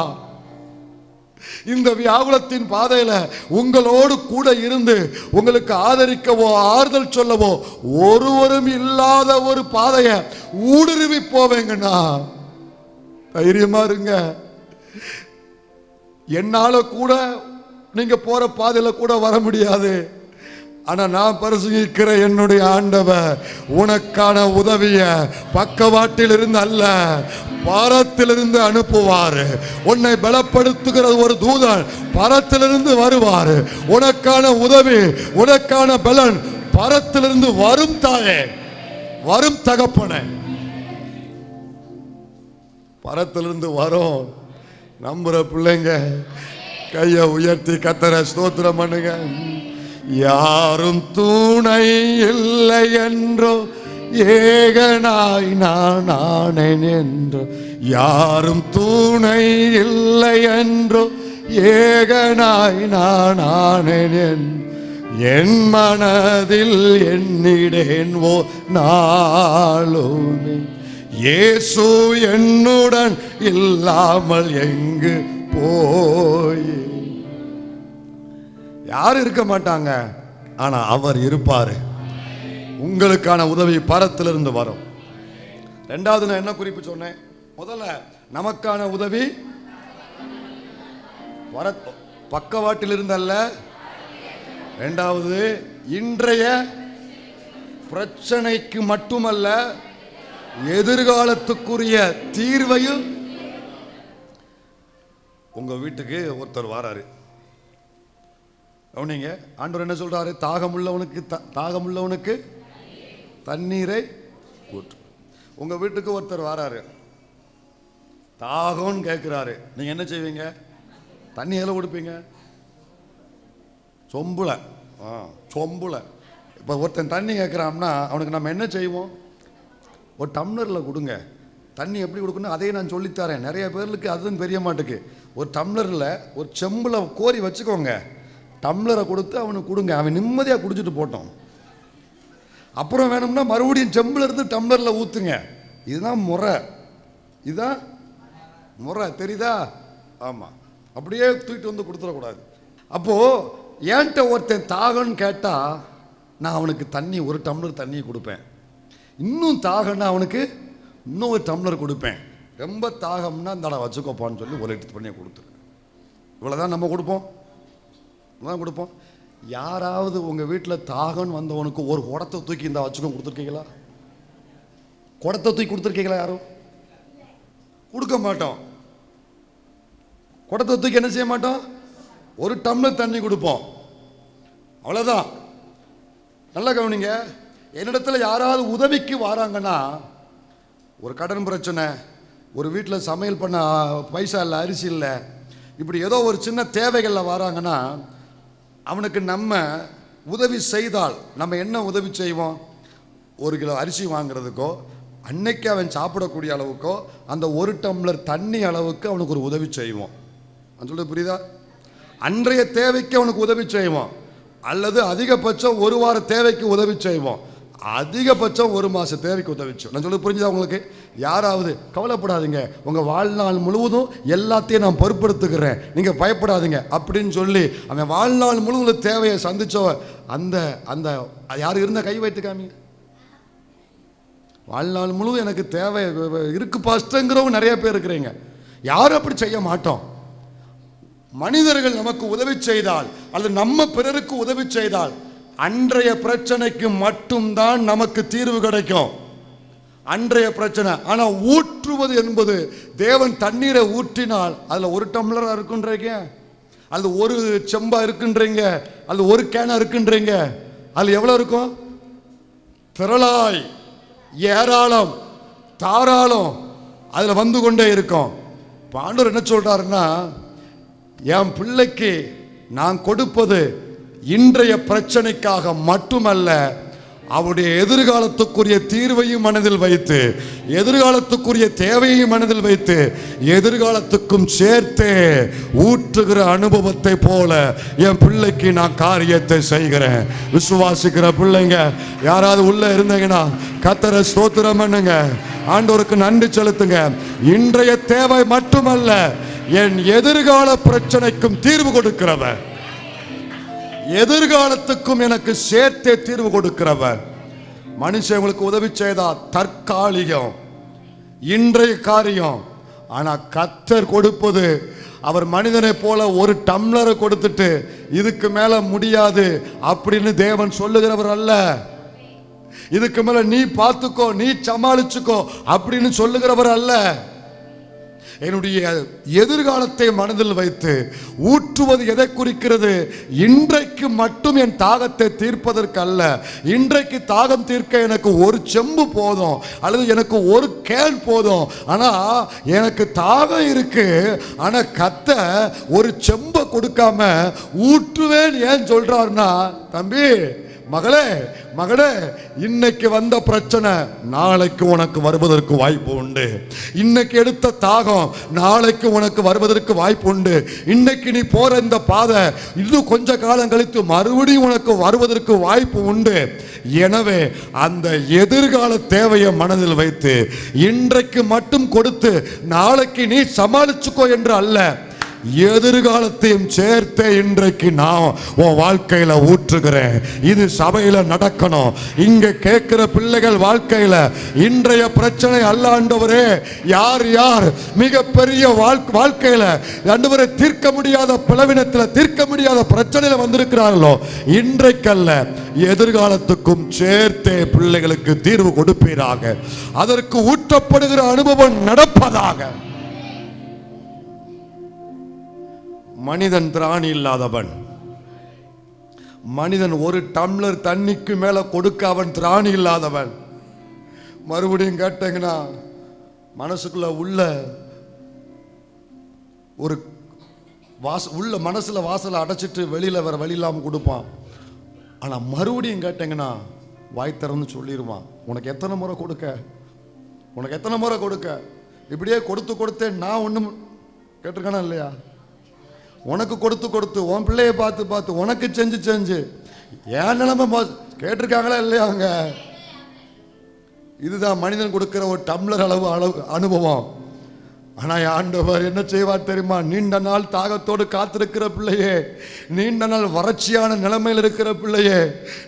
S1: இந்த வியாகுலத்தின் பாதையில உங்களோடு கூட இருந்து உங்களுக்கு ஆதரிக்கவோ ஆறுதல் சொல்லவோ ஒருவரும் இல்லாத ஒரு பாதையை ஊடுருவி போவேங்கன்னா தைரியமா இருங்க. என்னால கூட நீங்க போற பாதையில கூட வர முடியாது. ஆனா நான் பரிசுகிற என்னுடைய ஆண்டவர் உனக்கான உதவிய பக்கவாட்டில் இருந்து அல்ல, பரத்திலிருந்து அனுப்புவாரு. உன்னை பலப்படுத்துகிற ஒரு தூதன் பரத்திலிருந்து வருவாரு. உனக்கான உதவி, உனக்கான பலன் பரத்திலிருந்து வரும். தாயே, வரும் தகப்பனே, பரத்திலிருந்து வரும். நம்புற பிள்ளைங்க கையை உயர்த்தி கர்த்தரை ஸ்தோத்திரம் பண்ணுங்க. யாரும் துணை இல்லை என்றோ, ஏகனாய் நான் ஆனேன் என்றோ, யாரும் துணை இல்லை என்றோ, ஏகனாய் நான் ஆனேன் என் மனதில் எண்ணிடேன் ஓ நாளுமே. இயேசு என்னுடன் இல்லாமல் எங்கு போய் யாரும் இருக்க மாட்டாங்க. ஆனா அவர் இருப்பாரு. உங்களுக்கான உதவி பரத்திலிருந்து வரும். ரெண்டாவது நான் என்ன குறிப்பு சொன்னேன்? முதல்ல நமக்கான உதவி பக்கவாட்டில் இருந்தல்ல. இரண்டாவது, இன்றைய பிரச்சனைக்கு மட்டுமல்ல, எதிர்காலத்துக்குரிய தீர்வையும். உங்க வீட்டுக்கு ஒருத்தர் வாராரு, கவனிங்க. ஆண்டவர் என்ன சொல்றாரு? தாகமுள்ளவனுக்கு தண்ணீரை ஊற்று. உங்க வீட்டுக்கு ஒருத்தர் வராரு, தாகம்னு கேட்குறாரு. நீங்கள் என்ன செய்வீங்க? தண்ணி எதில் கொடுப்பீங்க? சொம்புல. சொம்புல. இப்போ ஒருத்தன் தண்ணி கேட்குறான்னா அவனுக்கு நம்ம என்ன செய்வோம்? ஒரு டம்ளரில் கொடுங்க. தண்ணி எப்படி கொடுக்கணும் அதையும் நான் சொல்லித்தரேன். நிறைய பேருக்கு அதுவும் தெரிய மாட்டேக்கு. ஒரு டம்ளரில் ஒரு செம்பில் கோரி வச்சுக்கோங்க. டம்ளரை கொடுத்து அவனுக்கு கொடுங்க. அவன் நிம்மதியாக குடிச்சிட்டு போட்டோம். அப்புறம் வேணும்னா மறுபடியும் செம்பில் இருந்து டம்ளரில் ஊற்றுங்க. இதுதான் முறை. இதுதான் முறை. தெரியுதா? ஆமாம். அப்படியே தூக்கிட்டு வந்து கொடுத்துடக்கூடாது. அப்போது ஏன்ட்ட ஒருத்தன் தாகம்னு கேட்டால் நான் அவனுக்கு தண்ணி, ஒரு டம்ளர் தண்ணி கொடுப்பேன். இன்னும் தாகம்னா அவனுக்கு இன்னும் ஒரு டம்ளர் கொடுப்பேன். ரொம்ப தாகம்னா இந்தடா வச்சுக்கோப்பான்னு சொல்லி ஒரு லிட்டர் தண்ணியை கொடுத்துருக்கேன். இவ்வளோதான் நம்ம கொடுப்போம். இவ்வளோதான் கொடுப்போம். யாராவது உங்கள் வீட்டில் தாகம்னு வந்தவனுக்கு ஒரு குடத்தை தூக்கி இந்த வச்சுக்கோ கொடுத்துருக்கீங்களா? குடத்தை தூக்கி கொடுத்துருக்கீங்களா? யாரும் கொடுக்க மாட்டோம். குடத்தை தூக்கி என்ன செய்ய மாட்டோம்? ஒரு டம்ளர் தண்ணி கொடுப்போம். அவ்வளோதான். நல்லா கவனிங்க. என்னிடத்துல யாராவது உதவிக்கு வராங்கன்னா, ஒரு கடன் பிரச்சனை, ஒரு வீட்டில் சமையல் பண்ண பைசா இல்லை, அரிசி இல்லை, இப்படி ஏதோ ஒரு சின்ன தேவைகளில் வராங்கன்னா அவனுக்கு நம்ம உதவி செய்தால் நம்ம என்ன உதவி செய்வோம்? 1 கிலோ அரிசி வாங்குறதுக்கோ, அன்னைக்கு அவன் சாப்பிடக்கூடிய அளவுக்கோ, அந்த 1 டம்ளர் தண்ணி அளவுக்கு அவனுக்கு ஒரு உதவி செய்வோம். சொல்றது புரியுதா? அன்றைய தேவைக்கு அவனுக்கு உதவி செய்வோம். அல்லது அதிகபட்சம் 1 வார தேவைக்கு உதவி செய்வோம். அதிகபட்சம் 1 மாத தேவைக்கு உதவி செய்வோம். நான் சொல்றது புரிஞ்சுதா உங்களுக்கு? யாராவது கவலைப்படாதீங்க, உங்கள் வாழ்நாள் முழுவதும் எல்லாத்தையும் நான் பொறுப்படுத்துக்கிறேன், நீங்கள் பயப்படாதீங்க அப்படின்னு சொல்லி அவன் வாழ்நாள் முழுவதும் தேவையை சந்திச்சோ அந்த அந்த யார் இருந்த கை வைத்து காமிங்க. வாழ்நாள் முழுவதும் எனக்கு தேவை இருக்கு பாஸ்டங்கிறவங்க நிறைய பேர் இருக்கிறீங்க. யாரும் அப்படி செய்ய மாட்டோம். மனிதர்கள் நமக்கு உதவி செய்தால் அல்லது நம்ம பிறருக்கு உதவி செய்தால் அன்றைய பிரச்சனைக்கு மட்டும்தான் நமக்கு தீர்வு கிடைக்கும். அன்றைய பிரச்சனை. ஆனா ஊற்றுவது என்பது, தேவன் தண்ணீரை ஊற்றினால் அதுல 1 டம்ளரா இருக்குன்றீங்க, அது 1 செம்பா இருக்குன்றீங்க, அது 1 கேனா இருக்குன்றீங்க, அதுல எவ்வளவு இருக்கும்? திரளாய், ஏராளம், தாராளம் அதுல வந்து கொண்டே இருக்கும். ஆண்டவர் என்ன சொல்றாருன்னா, என் பிள்ளைக்கு நான் கொடுப்பது இன்றைய பிரச்சனைக்காக மட்டுமல்ல, அவருடைய எதிர்காலத்துக்குரிய தீர்வையும் மனதில் வைத்து, எதிர்காலத்துக்குரிய தேவையையும் மனதில் வைத்து, எதிர்காலத்துக்கும் சேர்த்து ஊற்றுகிற அனுபவத்தை போல என் பிள்ளைக்கு நான் காரியத்தை செய்கிறேன். விசுவாசிக்கிற பிள்ளைங்க யாராவது உள்ள இருந்தீங்கன்னா கர்த்தரை ஸ்தோத்திரம் பண்ணுங்க, ஆண்டவருக்கு நன்றி செலுத்துங்க. இன்றைய தேவை மட்டுமல்ல, என் எதிர்கால பிரச்சனைக்கும் தீர்வு கொடுக்கிறவர், எதிர்காலத்துக்கும் எனக்கு சேர்த்தே தீர்வு கொடுக்கிறவர். மனுஷங்களுக்கு உதவி செய்தா தற்காலிகம், இன்றைய காரியம். ஆனா கர்த்தர் கொடுப்பது, அவர் மனிதனை போல 1 டம்ளரை கொடுத்துட்டு இதுக்கு மேல முடியாது அப்படின்னு தேவன் சொல்லுகிறவர் அல்ல. இதுக்கு மேல நீ பார்த்துக்கோ, நீ சமாளிச்சுக்கோ அப்படின்னு சொல்லுகிறவர் அல்ல. என்னுடைய எதிர்காலத்தை மனதில் வைத்து ஊற்றுவது எதை குறிக்கிறது? இன்றைக்கு மட்டும் என் தாகத்தை தீர்ப்பதற்கு அல்ல. இன்றைக்கு தாகம் தீர்க்க எனக்கு 1 செம்பு போதும், அல்லது எனக்கு 1 கேன் போதும். ஆனா எனக்கு தாகம் இருக்கு, ஆனா கர்த்தர் 1 செம்பை கொடுக்காம ஊற்றுவேன் ஏன் சொல்றாருன்னா, தம்பி, மகளே, மகனே, இன்னைக்கு வந்த பிரச்சனை நாளைக்கு உனக்கு வருவதற்கு வாய்ப்பு உண்டு. இன்னைக்கு எடுத்த தாகம் நாளைக்கு உனக்கு வருவதற்கு வாய்ப்பு உண்டு. இன்னைக்கு நீ போற இந்த பாதை இன்னும் கொஞ்ச காலம் கழித்து மறுபடியும் உனக்கு வருவதற்கு வாய்ப்பு உண்டு. எனவே அந்த எதிர்கால தேவையை மனதில் வைத்து இன்றைக்கு மட்டும் கொடுத்து நாளைக்கு நீ சமாளிச்சுக்கோ என்று அல்ல, எதிர்காலத்தையும் சேர்த்து இன்றைக்கு நான் உன் வாழ்க்கையில ஊற்றுகிறேன். இது சபையில நடக்கணும். இங்க கேட்கிற பிள்ளைகள் வாழ்க்கையில இன்றைய பிரச்சனை அல்ல ஆண்டவரே, யார் யார் மிகப்பெரிய வாழ்க்கையில ஆண்டவரே தீர்க்க முடியாத பிளவினத்துல, தீர்க்க முடியாத பிரச்சனையில வந்திருக்கிறார்களோ, இன்றைக்கல்ல எதிர்காலத்துக்கும் சேர்த்தே பிள்ளைகளுக்கு தீர்வு கொடுப்பீராக. அதற்கு ஊற்றப்படுகிற அனுபவம் நடப்பதாக. மனிதன் திராணி இல்லாதவன். மனிதன் 1 டம்ளர் தண்ணிக்கு மேல கொடுக்க அவன் திராணி இல்லாதவன். மறுபடியும் கேட்டீங்கன்னா மனசுக்குள்ள உள்ள ஒரு உள்ள மனசுல வாசலை அடைச்சிட்டு வெளியில வேற வழி இல்லாமல் கொடுப்பான். ஆனா மறுபடியும் கேட்டீங்கன்னா வாய் திறந்து சொல்லிடுவான், உனக்கு எத்தனை முறை கொடுக்க, உனக்கு எத்தனை முறை கொடுக்க. இப்படியே கொடுத்து கொடுத்தேன் நான் ஒன்றும் கேட்டிருக்கானா இல்லையா? உனக்கு கொடுத்து கொடுத்து உன் பிள்ளைய பார்த்து பார்த்து உனக்கு செஞ்சு செஞ்சு ஏன் நிலைமை கேட்டிருக்காங்களா இல்லையா? அவங்க இதுதான் மனிதன் கொடுக்கிற ஒரு டம்ளர் அளவு அனுபவம். ஆனா ஆண்டவர் என்ன செய்வார் தெரியுமா? நீண்ட நாள் தாகத்தோடு காத்திருக்கிற பிள்ளையே, நீண்ட நாள் வறட்சியான நிலைமையில் இருக்கிற பிள்ளையே,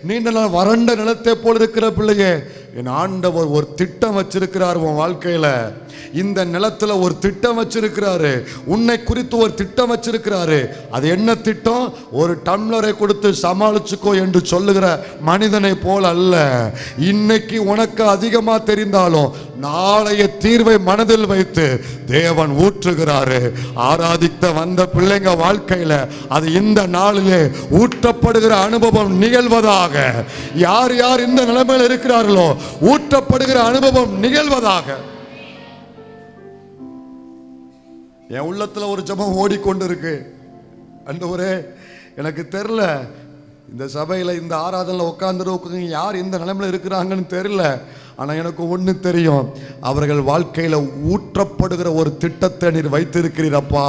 S1: நீண்ட நாள் வறண்ட நிலத்தை போல் இருக்கிற பிள்ளையே, என் ஆண்டவர் ஒரு திட்டம் வச்சிருக்கிறார் உன் வாழ்க்கையில. இந்த நிலத்துல ஒரு திட்டம் வச்சிருக்கிறாரு, உன்னை குறித்து ஒரு திட்டம் வச்சிருக்கிறாரு. அது என்ன திட்டம்? ஒரு டம்ளரை கொடுத்து சமாளிச்சுக்கோ என்று சொல்லுகிற மனிதனை போல் அல்ல. இன்னைக்கு உனக்கு அதிகமா தெரிந்தாலும் நாளைய தீர்வை மனதில் வைத்து தேவன் ஊற்றுகிறாரு. ஆராதித்த வந்த பிள்ளைங்க வாழ்க்கையில அது இந்த நாளிலே ஊற்றப்படுகிற அனுபவம் நிகழ்வதாக. யார் யார் இந்த நிலைமையில் இருக்கிறார்களோ ஊற்றப்படுகிற அனுபவம் நிகழ்வதாக. என் உள்ளத்துல ஒரு ஜெபம் ஓடிக்கொண்டு இருக்கு. ஆண்டவரே, எனக்கு தெரியல இந்த சபையில இந்த ஆராதனையில் உட்கார்ந்து யார் இந்த நிலைமையில இருக்கிறாங்கன்னு தெரியல. ஆனா எனக்கு ஒண்ணு தெரியும், அவர்கள் வாழ்க்கையில ஊற்றப்படுகிற ஒரு திட்டத்தை நீர் வைத்திருக்கிறீரப்பா.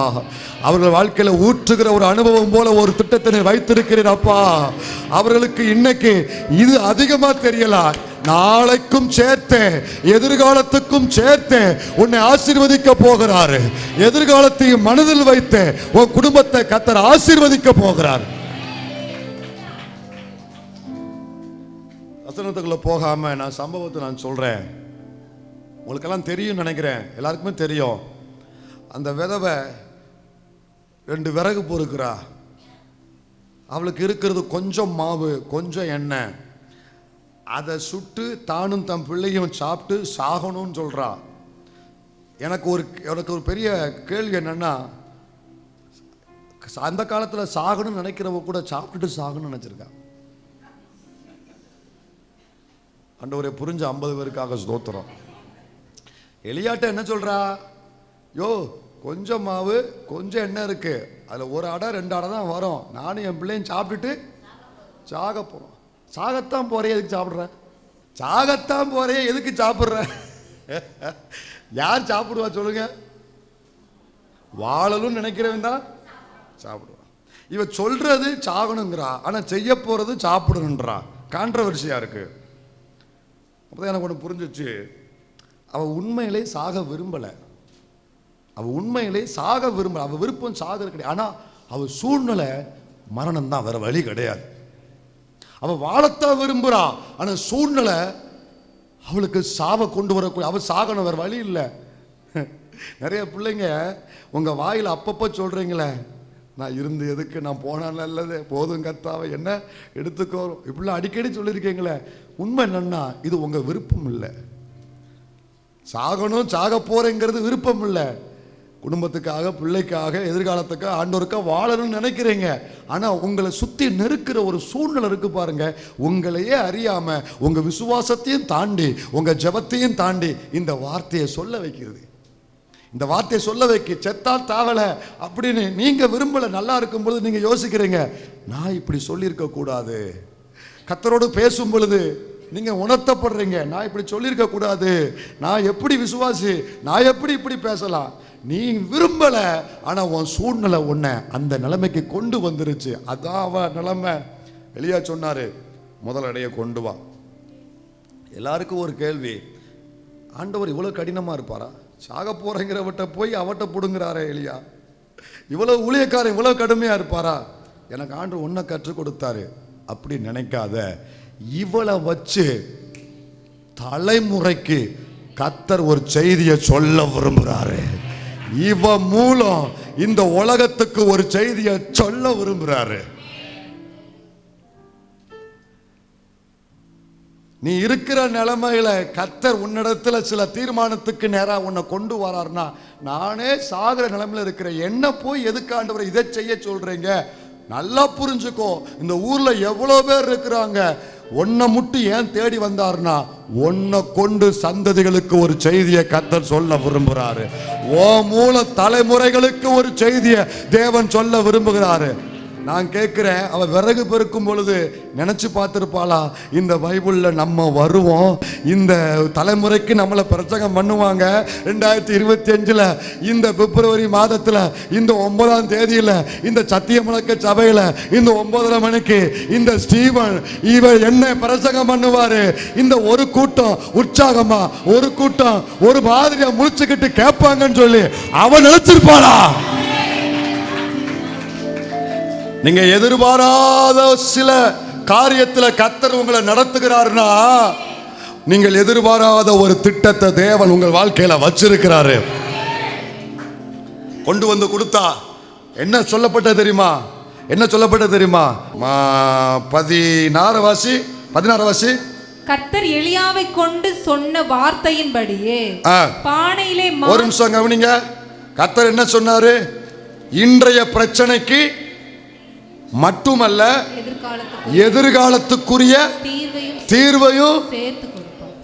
S1: அவர்கள் வாழ்க்கையில ஊற்றுகிற ஒரு அனுபவம் போல ஒரு திட்டத்தை நீர் வைத்திருக்கிறீரப்பா. அவர்களுக்கு இன்னைக்கு இது அதிகமா தெரியலாம், நாளைக்கும் சேர்த்து எதிர்காலத்துக்கும் சேர்த்து உன்னை ஆசீர்வதிக்க போகிறாரு. எதிர்காலத்தையும் மனதில் வைத்து உன் குடும்பத்தை கர்த்தர் ஆசீர்வதிக்க போகிறார். வசனத்துக்குள்ள போகாம நான் சம்பவத்தை நான் சொல்றேன். உங்களுக்கெல்லாம் தெரியும் நினைக்கிறேன், எல்லாருக்குமே தெரியும். அந்த விதவை 2 விறகு பொறுக்கிறா. அவளுக்கு இருக்கிறது கொஞ்சம் மாவு கொஞ்சம் எண்ணெய். அதை சுட்டு தானும் தம் பிள்ளையும் சாப்பிட்டு சாகணும்னு சொல்றா. எனக்கு ஒரு பெரிய கேள்வி என்னன்னா, அந்த காலத்தில் சாகணும்னு நினைக்கிறவங்க கூட சாப்பிட்டுட்டு சாகணும்னு நினைச்சிருக்கா. ஆண்டவரே, புரிஞ்ச 50 பேருக்காக ஸ்தோத்திரம். எலியாட்ட என்ன சொல்றா? யோ, கொஞ்சம் மாவு கொஞ்சம் எண்ணெய் இருக்கு, அதில் 1 அடை 2 அடை தான் வரும், நானும் என் பிள்ளையும் சாப்பிட்டுட்டு சாக போறோம். சாகத்தான் போறே, எதுக்கு சாப்பிட்ற? சாகத்தான் போறே, எதுக்கு சாப்பிட்ற? யார் சாப்பிடுவா சொல்லுங்க? வாழலும் நினைக்கிறவன் தான் சாப்பிடுவான். இவ சொல்றது சாகணுங்கிறா, ஆனா செய்ய போறது சாப்பிடணுன்றா. கான்ட்ரவர்சியா இருக்கு. அப்பதான் எனக்கு ஒன்று புரிஞ்சிச்சு, அவ உண்மையிலே சாக விரும்பல. அவ உண்மையிலே சாக விரும்பல. அவ விருப்பம் சாக கிடையாது, ஆனா அவ சூழ்நிலை மரணம் தான், வேற வழி கிடையாது. அவ வாழத்தான் விரும்புறா, ஆனா சூழ்நிலை அவளுக்கு சாவை கொண்டு வரக்கூடிய, அவ சாகணும், வேற வழி இல்லை. நிறைய பிள்ளைங்க உங்க வாயில அப்பப்போ சொல்றீங்களே, நான் இருந்து எதுக்கு, நான் போனா நல்லது, போதும் கர்த்தாவே என்ன எடுத்துக்கோ, இப்படிலாம் அடிக்கடி சொல்லியிருக்கீங்களே. உண்மை என்னன்னா, இது உங்க விருப்பம் இல்லை. சாகணும் சாக போறேங்கிறது விருப்பம் இல்லை. குடும்பத்துக்காக, பிள்ளைக்காக, எதிர்காலத்துக்காக, ஆண்டோருக்காக வாழணும்னு நினைக்கிறீங்க. ஆனா உங்களை சுத்தி நெருக்கிற ஒரு சூழ்நிலை இருக்கு பாருங்க, உங்களையே அறியாம உங்க விசுவாசத்தையும் தாண்டி உங்க ஜெபத்தையும் தாண்டி இந்த வார்த்தையை சொல்ல வைக்கிறது. இந்த வார்த்தையை சொல்ல வைக்க செத்தால் தாவல அப்படின்னு நீங்க விரும்பல. நல்லா இருக்கும்பொழுது நீங்க யோசிக்கிறீங்க, நான் இப்படி சொல்லியிருக்க கூடாது. கர்த்தரோடு பேசும் பொழுது நீங்க உணர்த்தப்படுறீங்க, நான் இப்படி சொல்லியிருக்க கூடாது, நான் எப்படி விசுவாசி, நான் எப்படி இப்படி பேசலாம். நீ விரும்பல, ஆனா உன் சூழ்நிலை உன்னை அந்த நிலைமைக்கு கொண்டு வந்துருச்சு. அதான் அவ நிலைமை. எலியா சொன்னாரு, முதல் அடைய கொண்டு வா. எல்லாருக்கும் ஒரு கேள்வி, ஆண்டவர் இவ்வளவு கடினமா இருப்பாரா? சாக போறங்கிறவட்ட போய் அவட்ட புடுங்கிறாரே எலியா, இவ்வளவு ஊழியக்காரன் இவ்வளவு கடுமையா இருப்பாரா? எனக்கு ஆண்டவர் ஒன்ன கற்றுக் கொடுத்தாரு. அப்படி நினைக்காத, இவளை வச்சு தலைமுறைக்கு கர்த்தர் ஒரு செய்தியை சொல்ல விரும்புகிறாரு. இவ மூலம் இந்த உலகத்துக்கு ஒரு செய்தியை சொல்ல விரும்புகிறாரு. நீ இருக்கிற நிலைமையில கர்த்தர் உன்னிடத்துல சில தீர்மானத்துக்கு நேரா உன்னை கொண்டு வராருன்னா, நானே சாகிற நிலைமையில இருக்கிற என்ன போய் எதுக்கு ஆண்டவரை இதை செய்ய சொல்றீங்க? நல்லா புரிஞ்சுக்கோ, இந்த ஊர்ல எவ்வளவு பேர் இருக்கிறாங்க, உன்னை மட்டும் ஏன் தேடி வந்தாருன்னா, உன்னை கொண்டு சந்ததிகளுக்கு ஒரு செய்தியை கர்த்தர் சொல்ல விரும்புகிறாரு. ஓ மூல தலைமுறைகளுக்கு ஒரு செய்தியை தேவன் சொல்ல விரும்புகிறாரு. நான் கேட்குறேன், அவள் விறகு பெருக்கும் பொழுது நினச்சி பார்த்துருப்பாளா, இந்த பைபிளில் நம்ம வருவோம், இந்த தலைமுறைக்கு நம்மளை பிரசங்கம் பண்ணுவாங்க. 2025 இந்த பிப்ரவரி மாதத்தில் இந்த 9ஆம் தேதியில் இந்த சத்தியமுழக்க சபையில் இந்த 9:30 மணிக்கு இந்த ஸ்டீவன் இவர் என்ன பிரசங்கம் பண்ணுவார். இந்த ஒரு கூட்டம் உற்சாகமா, ஒரு கூட்டம் ஒரு மாதிரியா முடிச்சுக்கிட்டு கேட்பாங்கன்னு சொல்லி அவன் நினைச்சிருப்பாளா? நீங்க எதிர்பாராத சில காரியத்தில் கர்த்தர் உங்களை நடத்துகிறாருன்னா, நீங்கள் எதிர்பாராத ஒரு திட்டத்தை தேவன் உங்கள் வாழ்க்கையில வச்சிருக்கிறாரு. கொண்டு வந்து கொடுத்தா என்ன சொல்லப்பட்டது தெரியுமா? என்ன சொல்லப்பட்டது தெரியுமா? 16 வாசி.
S2: கர்த்தர் எலியாவை கொண்டு சொன்ன வார்த்தையின்படியே பானையிலே
S1: ஒரு நிமிஷம் கவனிங்க. கர்த்தர் என்ன சொன்னாரு? இன்றைய பிரச்சனைக்கு மட்டுமல்ல, எதிர்காலத்துக்குரிய தீர்வையும்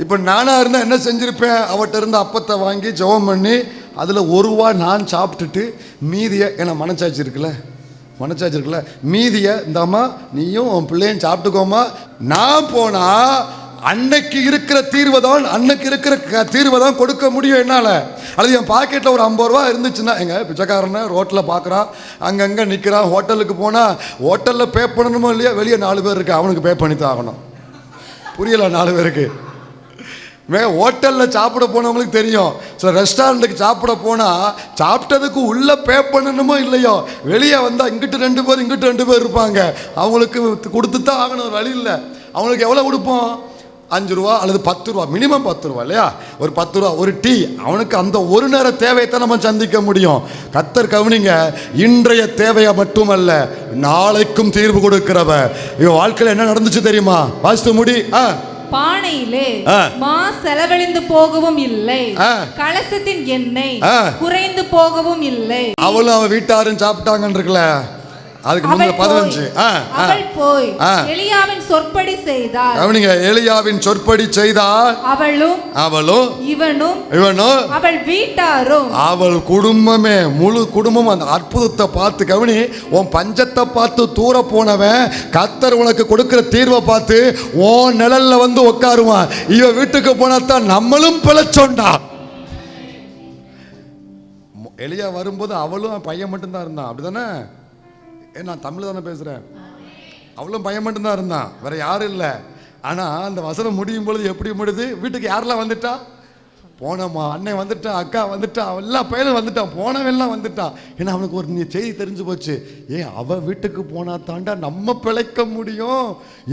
S1: இப்ப நானா இருந்தா என்ன செஞ்சிருப்பேன்? அவட்ட இருந்து அப்பத்தை வாங்கி ஜெபம் பண்ணி அதுல ₹1 நான் சாப்பிட்டுட்டு மீதியை, என்ன மனச்சாட்சி இருக்குல்ல, மீதியை இந்தாம்மா நீயும் உன் பிள்ளையும் சாப்பிட்டுக்கோமா. நான் போனா அன்னைக்கு இருக்கிற தீர்வை தான் கொடுக்க முடியும் என்னால். அல்லது என் பாக்கெட்டில் ஒரு ₹50 இருந்துச்சுன்னா, எங்கள் பிச்சைக்காரனை ரோட்டில் பார்க்குறான், அங்கங்கே நிற்கிறான், ஹோட்டலுக்கு போனால் ஹோட்டலில் பே பண்ணணுமோ இல்லையா, வெளியே 4 பேர் இருக்கு, அவனுக்கு பே பண்ணி தான் ஆகணும். புரியல? 4 பேருக்கு ஹோட்டலில் சாப்பிட போனவங்களுக்கு தெரியும். சில ரெஸ்டாரண்ட்டுக்கு சாப்பிட போனால் சாப்பிட்டதுக்கு உள்ளே பே பண்ணணுமோ இல்லையோ, வெளியே வந்தால் இங்கிட்டு 2 பேர் இங்கிட்டு 2 பேர் இருப்பாங்க, அவங்களுக்கு கொடுத்து தான் ஆகணும், ஒரு வழி இல்லை. அவங்களுக்கு எவ்வளோ கொடுப்போம்? ₹5 அல்லது ₹10, மினிமம் ₹10 இல்லையா? ஒரு ₹10 ஒரு டீ, அவனுக்கு அந்த ஒரு நேர தேவையைத்தான் நம்ம சந்திக்க முடியும். கர்த்தர் கவனிங்க, இன்றைய தேவையை மட்டுமல்ல நாளைக்கும் தீர்வு கொடுக்கிறவர். இவன் வாழ்க்கையில் என்ன நடந்துச்சு தெரியுமா? வாசித்து முடி.
S2: பானையிலே மா செலவழிந்து போகவும் இல்லை, கலசத்தின் எண்ணெய் குறைந்து போகவும் இல்லை.
S1: அவளும் அவன் வீட்டாரும் சாப்பிட்டாங்கன்னு இருக்குல்ல. அதுக்கு முன்னாடி 15
S2: அவள் போய் எலியாவின் சொற்படி செய்தாள்.
S1: கவனிங்க, எலியாவின் சொற்படி செய்தாள். அவளும் இவனும்
S2: அவள் வீட்டாரும்
S1: அவள் குடும்பமே, முழு குடும்பம் அந்த அற்புதத்தை பார்த்து. கவனி, உன் பஞ்சத்தை பார்த்து தூர போனவன் கர்த்தர் உனக்கு கொடுக்கிற தீர்வை பார்த்து உன் நிழல்ல வந்து உட்காருவான். இவ வீட்டுக்கு போனாத்தான் நம்மளும் பிழைச்சோண்டா. எலியா வரும்போது அவளும் பையன் மட்டும்தான் இருந்தான், அப்படிதானே? நான் தமிழ் தானே பேசுகிறேன். அவளும் பையன் மட்டும்தான் இருந்தான், வேற யாரும் இல்லை. ஆனால் அந்த வசனம் முடியும் பொழுது எப்படி முடியுது? வீட்டுக்கு யாரெல்லாம் வந்துட்டா? போனம்மா, அண்ணன் வந்துட்டான், அக்கா வந்துட்டான், எல்லா பையனும் வந்துட்டான், போனவெல்லாம் வந்துட்டான். ஏன்னா அவனுக்கு ஒரு செய்தி தெரிஞ்சு போச்சு. அவள் வீட்டுக்கு போனா தாண்டா நம்ம பிழைக்க முடியும்.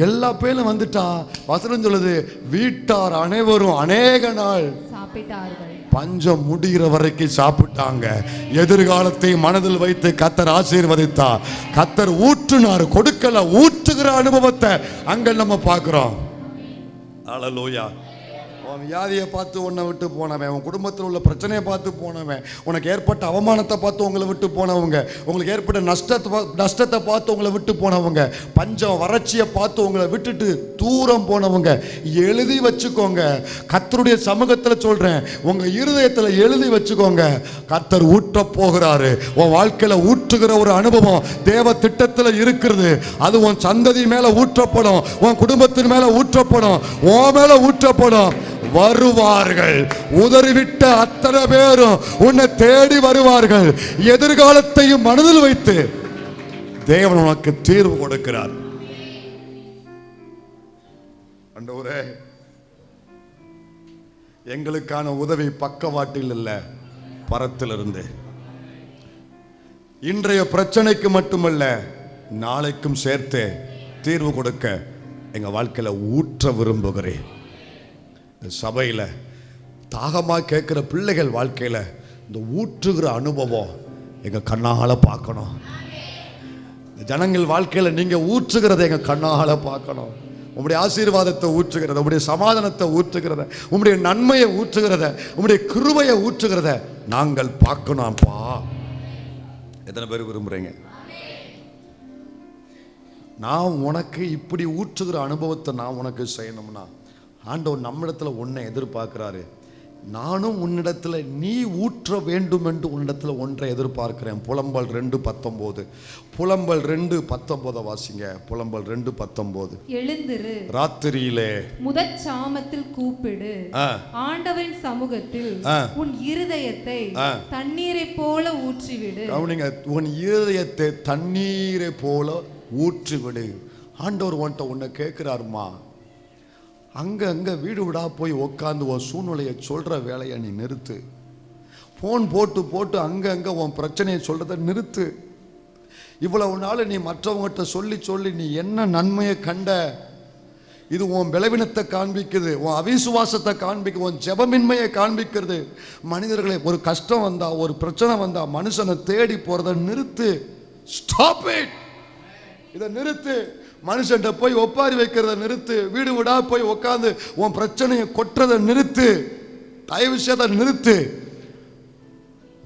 S1: எல்லா பையனும் வந்துட்டா. வசனம் சொல்லுது, வீட்டார் அனைவரும் அநேக நாள் சாப்பிட்டார்கள், பஞ்சம் முடிகிற வரைக்கும் சாப்பிட்டாங்க. எதிர்காலத்தை மனதில் வைத்து கர்த்தர் ஆசீர்வதித்தார். கர்த்தர் ஊற்றுனார், கொடுக்கல, ஊற்றுகிற அனுபவத்தை அங்க நம்ம பார்க்கிறோம். அல்லேலூயா. உன் வியாதியை பார்த்து உன்னை விட்டு போனவன், உன் குடும்பத்தில் உள்ள பிரச்சனையை பார்த்து போனவன், உனக்கு ஏற்பட்ட அவமானத்தை பார்த்து உங்களை விட்டு போனவங்க, உங்களுக்கு ஏற்பட்ட நஷ்டத்தை பார்த்து உங்களை விட்டு போனவங்க, பஞ்சம் வறட்சியை பார்த்து உங்களை விட்டுட்டு தூரம் போனவங்க, எழுதி வச்சுக்கோங்க. கர்த்தருடைய சமூகத்தில் சொல்றேன், உங்க இருதயத்தில் எழுதி வச்சுக்கோங்க. கர்த்தர் ஊற்ற போகிறாரு. உன் வாழ்க்கையில ஊற்றுகிற ஒரு அனுபவம் தேவ திட்டத்தில் இருக்கிறது. அது உன் சந்ததி மேல ஊற்றப்படும், உன் குடும்பத்தின் மேல ஊற்றப்படும், உன் மேல ஊற்றப்படும். வருவார்கள், உதறிவிட்ட அத்தனை பேரும் உன்னை தேடி வருவார்கள். எதிர்காலத்தையும் மனதில் வைத்து தேவன் உனக்கு தீர்வு கொடுக்கிறார். ஆண்டவரே, எங்களுக்கான உதவி பக்கவாட்டில் இல்ல, பரத்திலிருந்து. இன்றைய பிரச்சனைக்கு மட்டுமல்ல, நாளைக்கும் சேர்த்து தீர்வு கொடுக்க எங்க வாழ்க்கையில ஊற்ற விரும்புகிறேன். சபையில் தாகமாக கேட்குற பிள்ளைகள் வாழ்க்கையில் இந்த ஊற்றுகிற அனுபவம் எங்கள் கண்ணால் பார்க்கணும். ஜனங்கள் வாழ்க்கையில் நீங்கள் ஊற்றுகிறத எங்கள் கண்ணால் பார்க்கணும். உங்களுடைய ஆசீர்வாதத்தை ஊற்றுகிறத, உங்களுடைய சமாதானத்தை ஊற்றுகிறத, உங்களுடைய நன்மையை ஊற்றுகிறத, உங்களுடைய கிருபையை ஊற்றுகிறத நாங்கள் பார்க்கணும்ப்பா. எத்தனை பேர் விரும்புகிறீங்க? நான் உனக்கு இப்படி ஊற்றுகிற அனுபவத்தை நான் உனக்கு செய்யணும்னா ஆண்டவர் நம்மிடத்துல ஒன்றை எதிர்பார்க்கிறாரு. நானும் உன்னிடத்துல நீ ஊற்ற வேண்டும் என்று உன்னிடத்துல ஒன்றை எதிர்பார்க்கிறேன். புலம்பல் 2:19. புலம்பல் 2:19 வாசிங்க. புலம்பல் 2:19.
S2: எழுந்திரு,
S1: ராத்திரியிலே
S2: முதற் சாமத்தில் கூப்பிடு, ஆண்டவரின் சமூகத்தில் உன் இருதயத்தை தண்ணீரை போல ஊற்றிவிடு. கவனிங்க,
S1: உன் இருதயத்தை தண்ணீரை போல ஊற்றிவிடு. ஆண்டவர் உன்னை கேட்கிறாருமா, அங்கே வீடு விடா போய் உட்காந்து உன் சூழ்நிலையை சொல்கிற வேலையை நீ நிறுத்து. ஃபோன் போட்டு அங்கே உன் பிரச்சனையை சொல்கிறத நிறுத்து. இவ்வளவு நாள் நீ மற்றவங்ககிட்ட சொல்லி நீ என்ன நன்மையை கண்ட? இது உன் பலவீனத்தை காண்பிக்குது, உன் அவிசுவாசத்தை காண்பிக்குது, உன் ஜெபமின்மையை காண்பிக்கிறது. மனிதர்களை ஒரு கஷ்டம் வந்தா, ஒரு பிரச்சனை வந்தா மனுஷனை தேடி போகிறத நிறுத்து. Stop it. இதை நிறுத்து. மனுஷன் போய் ஒப்பாரி வைக்கிறத நிறுத்து. வீடு விடா போய் உட்காந்து உன் பிரச்சனையை கொட்டுறதை நிறுத்து. தயவு செய்த நிறுத்து.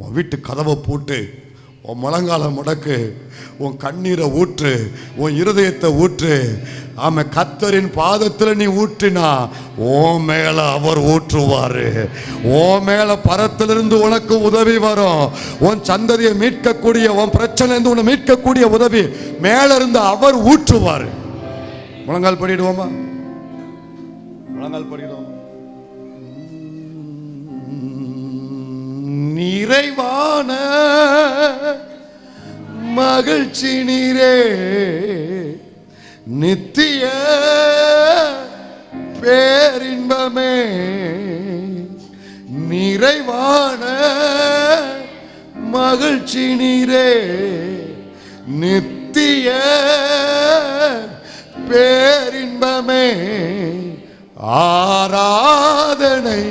S1: உன் வீட்டு கதவை போட்டு உன் முழங்கால முடக்கு, உன் கண்ணீரை ஊற்று, உன் இருதயத்தை ஊற்று. ஆமா, கர்த்தரின் பாதத்தில் நீ ஊற்றினா உன் மேல அவர் ஊற்றுவாரு. உன் மேல பரத்திலிருந்து உனக்கு உதவி வரும். உன் சந்ததியை மீட்கக்கூடிய, உன் பிரச்சனை இருந்து உன்னை மீட்கக்கூடிய உதவி மேல இருந்து அவர் ஊற்றுவாரு. முழங்கால் படிடுவோமா? முழங்கால் படிடுவோமா? நிறைவான மகிழ்ச்சி நீரே, நித்திய பேரின்பமே. நிறைவான மகிழ்ச்சி நீரே, நித்திய பேரின்பமே. ஆராதனை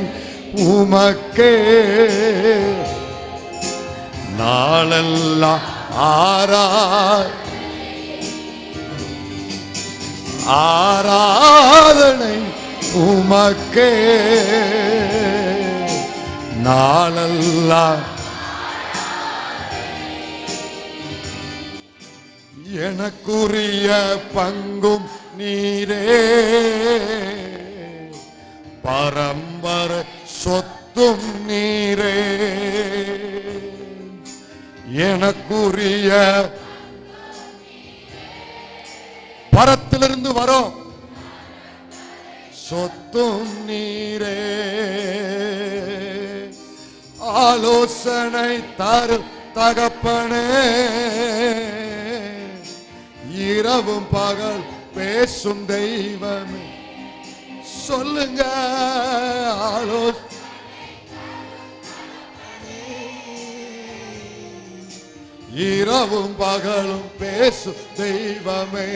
S1: உமக்கே நாளெல்லாம். ஆராதனை உமக்கே நாளெல்லாம். எனக்குரிய பங்கும் நீரே, பரம்பரை சொத்தும் நீரே. எனக்குரிய பரத்திலிருந்து வரும் சொத்தும் நீரே. ஆலோசனை தரும் தகப்பனே, இரவும் பகல் பேசும் தெய்வமே. சொல்லுங்க, இரவும் பகலும் பேசும் தெய்வமே.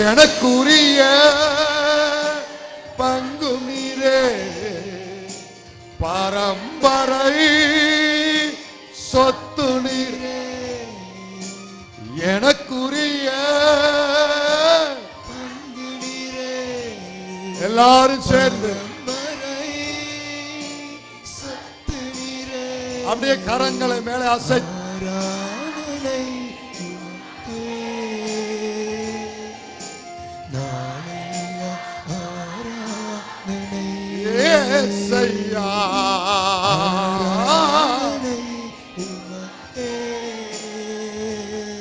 S1: எனக்குரிய பங்கு நீரே, பரம்பரை சொத்து நீரே. எனக்குரிய பங்கு நீரே. எல்லாரும் சேர்ந்து அப்படியே கரங்களை மேலே அசை.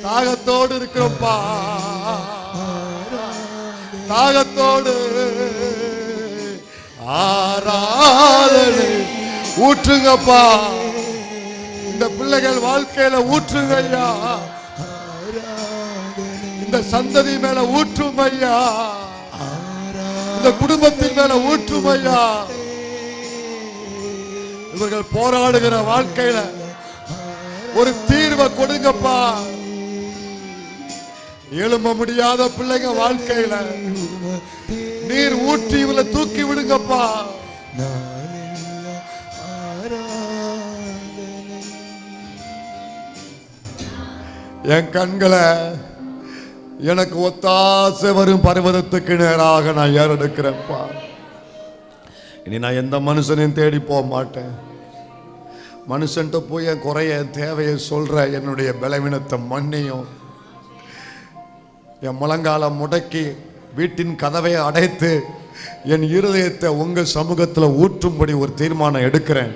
S1: தாகத்தோடு இருக்கிறோம்ப்பா, தாகத்தோடு. ஆராதனை ஊற்றுங்கப்பா, இந்த பிள்ளைகள் வாழ்க்கையில ஊற்றுங்க ஐயா. இந்த சந்ததி மேல ஊற்றும் ஐயா, இந்த குடும்பத்தின் மேல ஊற்றும் ஐயா. இவர்கள் போராடுகிற வாழ்க்கையில ஒரு தீர்வை கொடுங்கப்பா. எழும்ப முடியாத பிள்ளைங்க வாழ்க்கையில நீர் ஊற்றி இவளை தூக்கி விடுங்கப்பா. என் கண்களை எனக்கு ஒத்தாசை வரும் பர்வதத்துக்கு நேராக நான் ஏறெடுக்கிறேன்ப்பா. இனி நான் எந்த மனுஷனையும் தேடி போக மாட்டேன். மனுஷன்ட்ட போய் என் குறைய, என் தேவையை சொல்ற, என்னுடைய பலவீனத்தை மன்னியும். என் முழங்கால முடக்கி வீட்டின் கதவை அடைத்து என் இருதயத்தை உங்கள் சமூகத்தில் ஊற்றும்படி ஒரு தீர்மானம் எடுக்கிறேன்.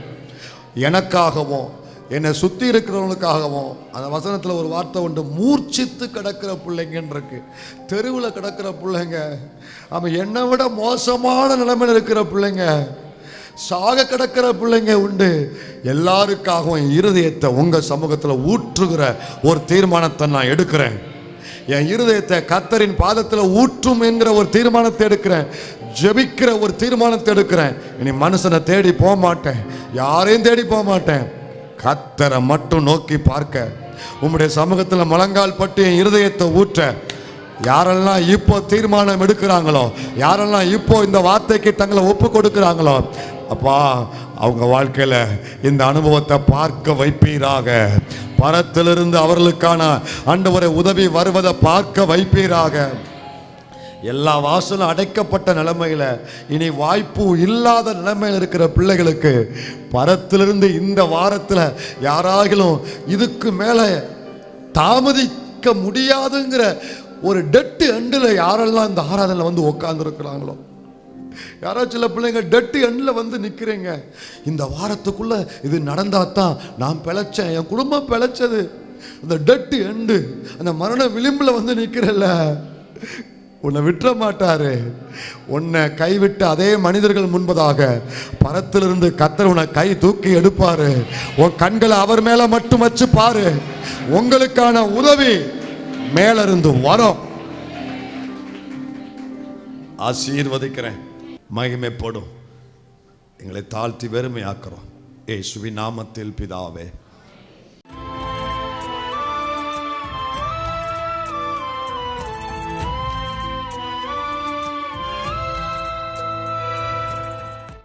S1: எனக்காகவும் என்னை சுற்றி இருக்கிறவங்களுக்காகவும். அந்த வசனத்தில் ஒரு வார்த்தை உண்டு, மூர்ச்சித்து கிடக்கிற பிள்ளைங்கன்னு இருக்கு. தெருவில் கிடக்கிற பிள்ளைங்க, அவன் என்னை விட மோசமான நிலைமையில் இருக்கிற பிள்ளைங்க, சாக கிடக்கிற பிள்ளைங்க உண்டு. எல்லாருக்காகவும் என் இருதயத்தை உங்கள் சமூகத்தில் ஊற்றுகிற ஒரு தீர்மானத்தை நான் எடுக்கிறேன். என் இருதயத்தை கர்த்தரின் பாதத்தில் ஊற்றும் என்கிற ஒரு தீர்மானத்தை எடுக்கிறேன். ஜெபிக்கிற ஒரு தீர்மானத்தை எடுக்கிறேன். இனி மனுஷனை தேடி போக மாட்டேன், யாரையும் தேடி போக மாட்டேன். கர்த்தரை மட்டும் நோக்கி பார்க்க, உம்முடைய சமூகத்தில் முழங்கால் பட்டு என் இருதயத்தை ஊற்ற. யாரெல்லாம் இப்போ தீர்மானம் எடுக்கிறாங்களோ, யாரெல்லாம் இப்போ இந்த வார்த்தைக்கு தங்களை ஒப்பு கொடுக்கிறாங்களோ, அப்பா அவங்க வாழ்க்கையில் இந்த அனுபவத்தை பார்க்க வைப்பீராக. பரத்திலிருந்து அவர்களுக்கான ஆண்டவரை உதவி வருவதை பார்க்க வைப்பீராக. எல்லா வாசலும் அடைக்கப்பட்ட நிலைமையில, இனி வாய்ப்பு இல்லாத நிலைமையில் இருக்கிற பிள்ளைகளுக்கு பரத்திலிருந்து இந்த வாரத்தில் யாராகிலும் இதுக்கு மேலே தாமதிக்க முடியாதுங்கிற ஒரு டெட்டு எண்டில் யாரெல்லாம் இந்த ஆராதனையில் வந்து உட்கார்ந்துருக்கிறாங்களோ, யாராச்சும் சில பிள்ளைங்க டெட்டு எண்டில் வந்து நிற்கிறீங்க. இந்த வாரத்துக்குள்ள இது நடந்தாதான் நான் பிழைச்சேன், என் குடும்பம் பிழைச்சது. அந்த டெட்டு எண்டு, அந்த மரண விளிம்பில் வந்து நிற்கிறல்ல, உன்னை விட்டுற மாட்டாரு. உன்னை கைவிட்டு அதே மனிதர்கள் முன்பதாக பரத்திலிருந்து கர்த்தர் உன்னை கை தூக்கி எடுப்பாரு. உன் கண்களை அவர் மேல மட்டும் வச்சு பாரு. உங்களுக்கான உதவி மேலிருந்து வரும். ஆசீர்வதிக்கிறேன். மகிமைப்படும். எங்களை தாழ்த்தி வெறுமையாக்குறோம். இயேசுவின் நாமத்தில் பிதாவே.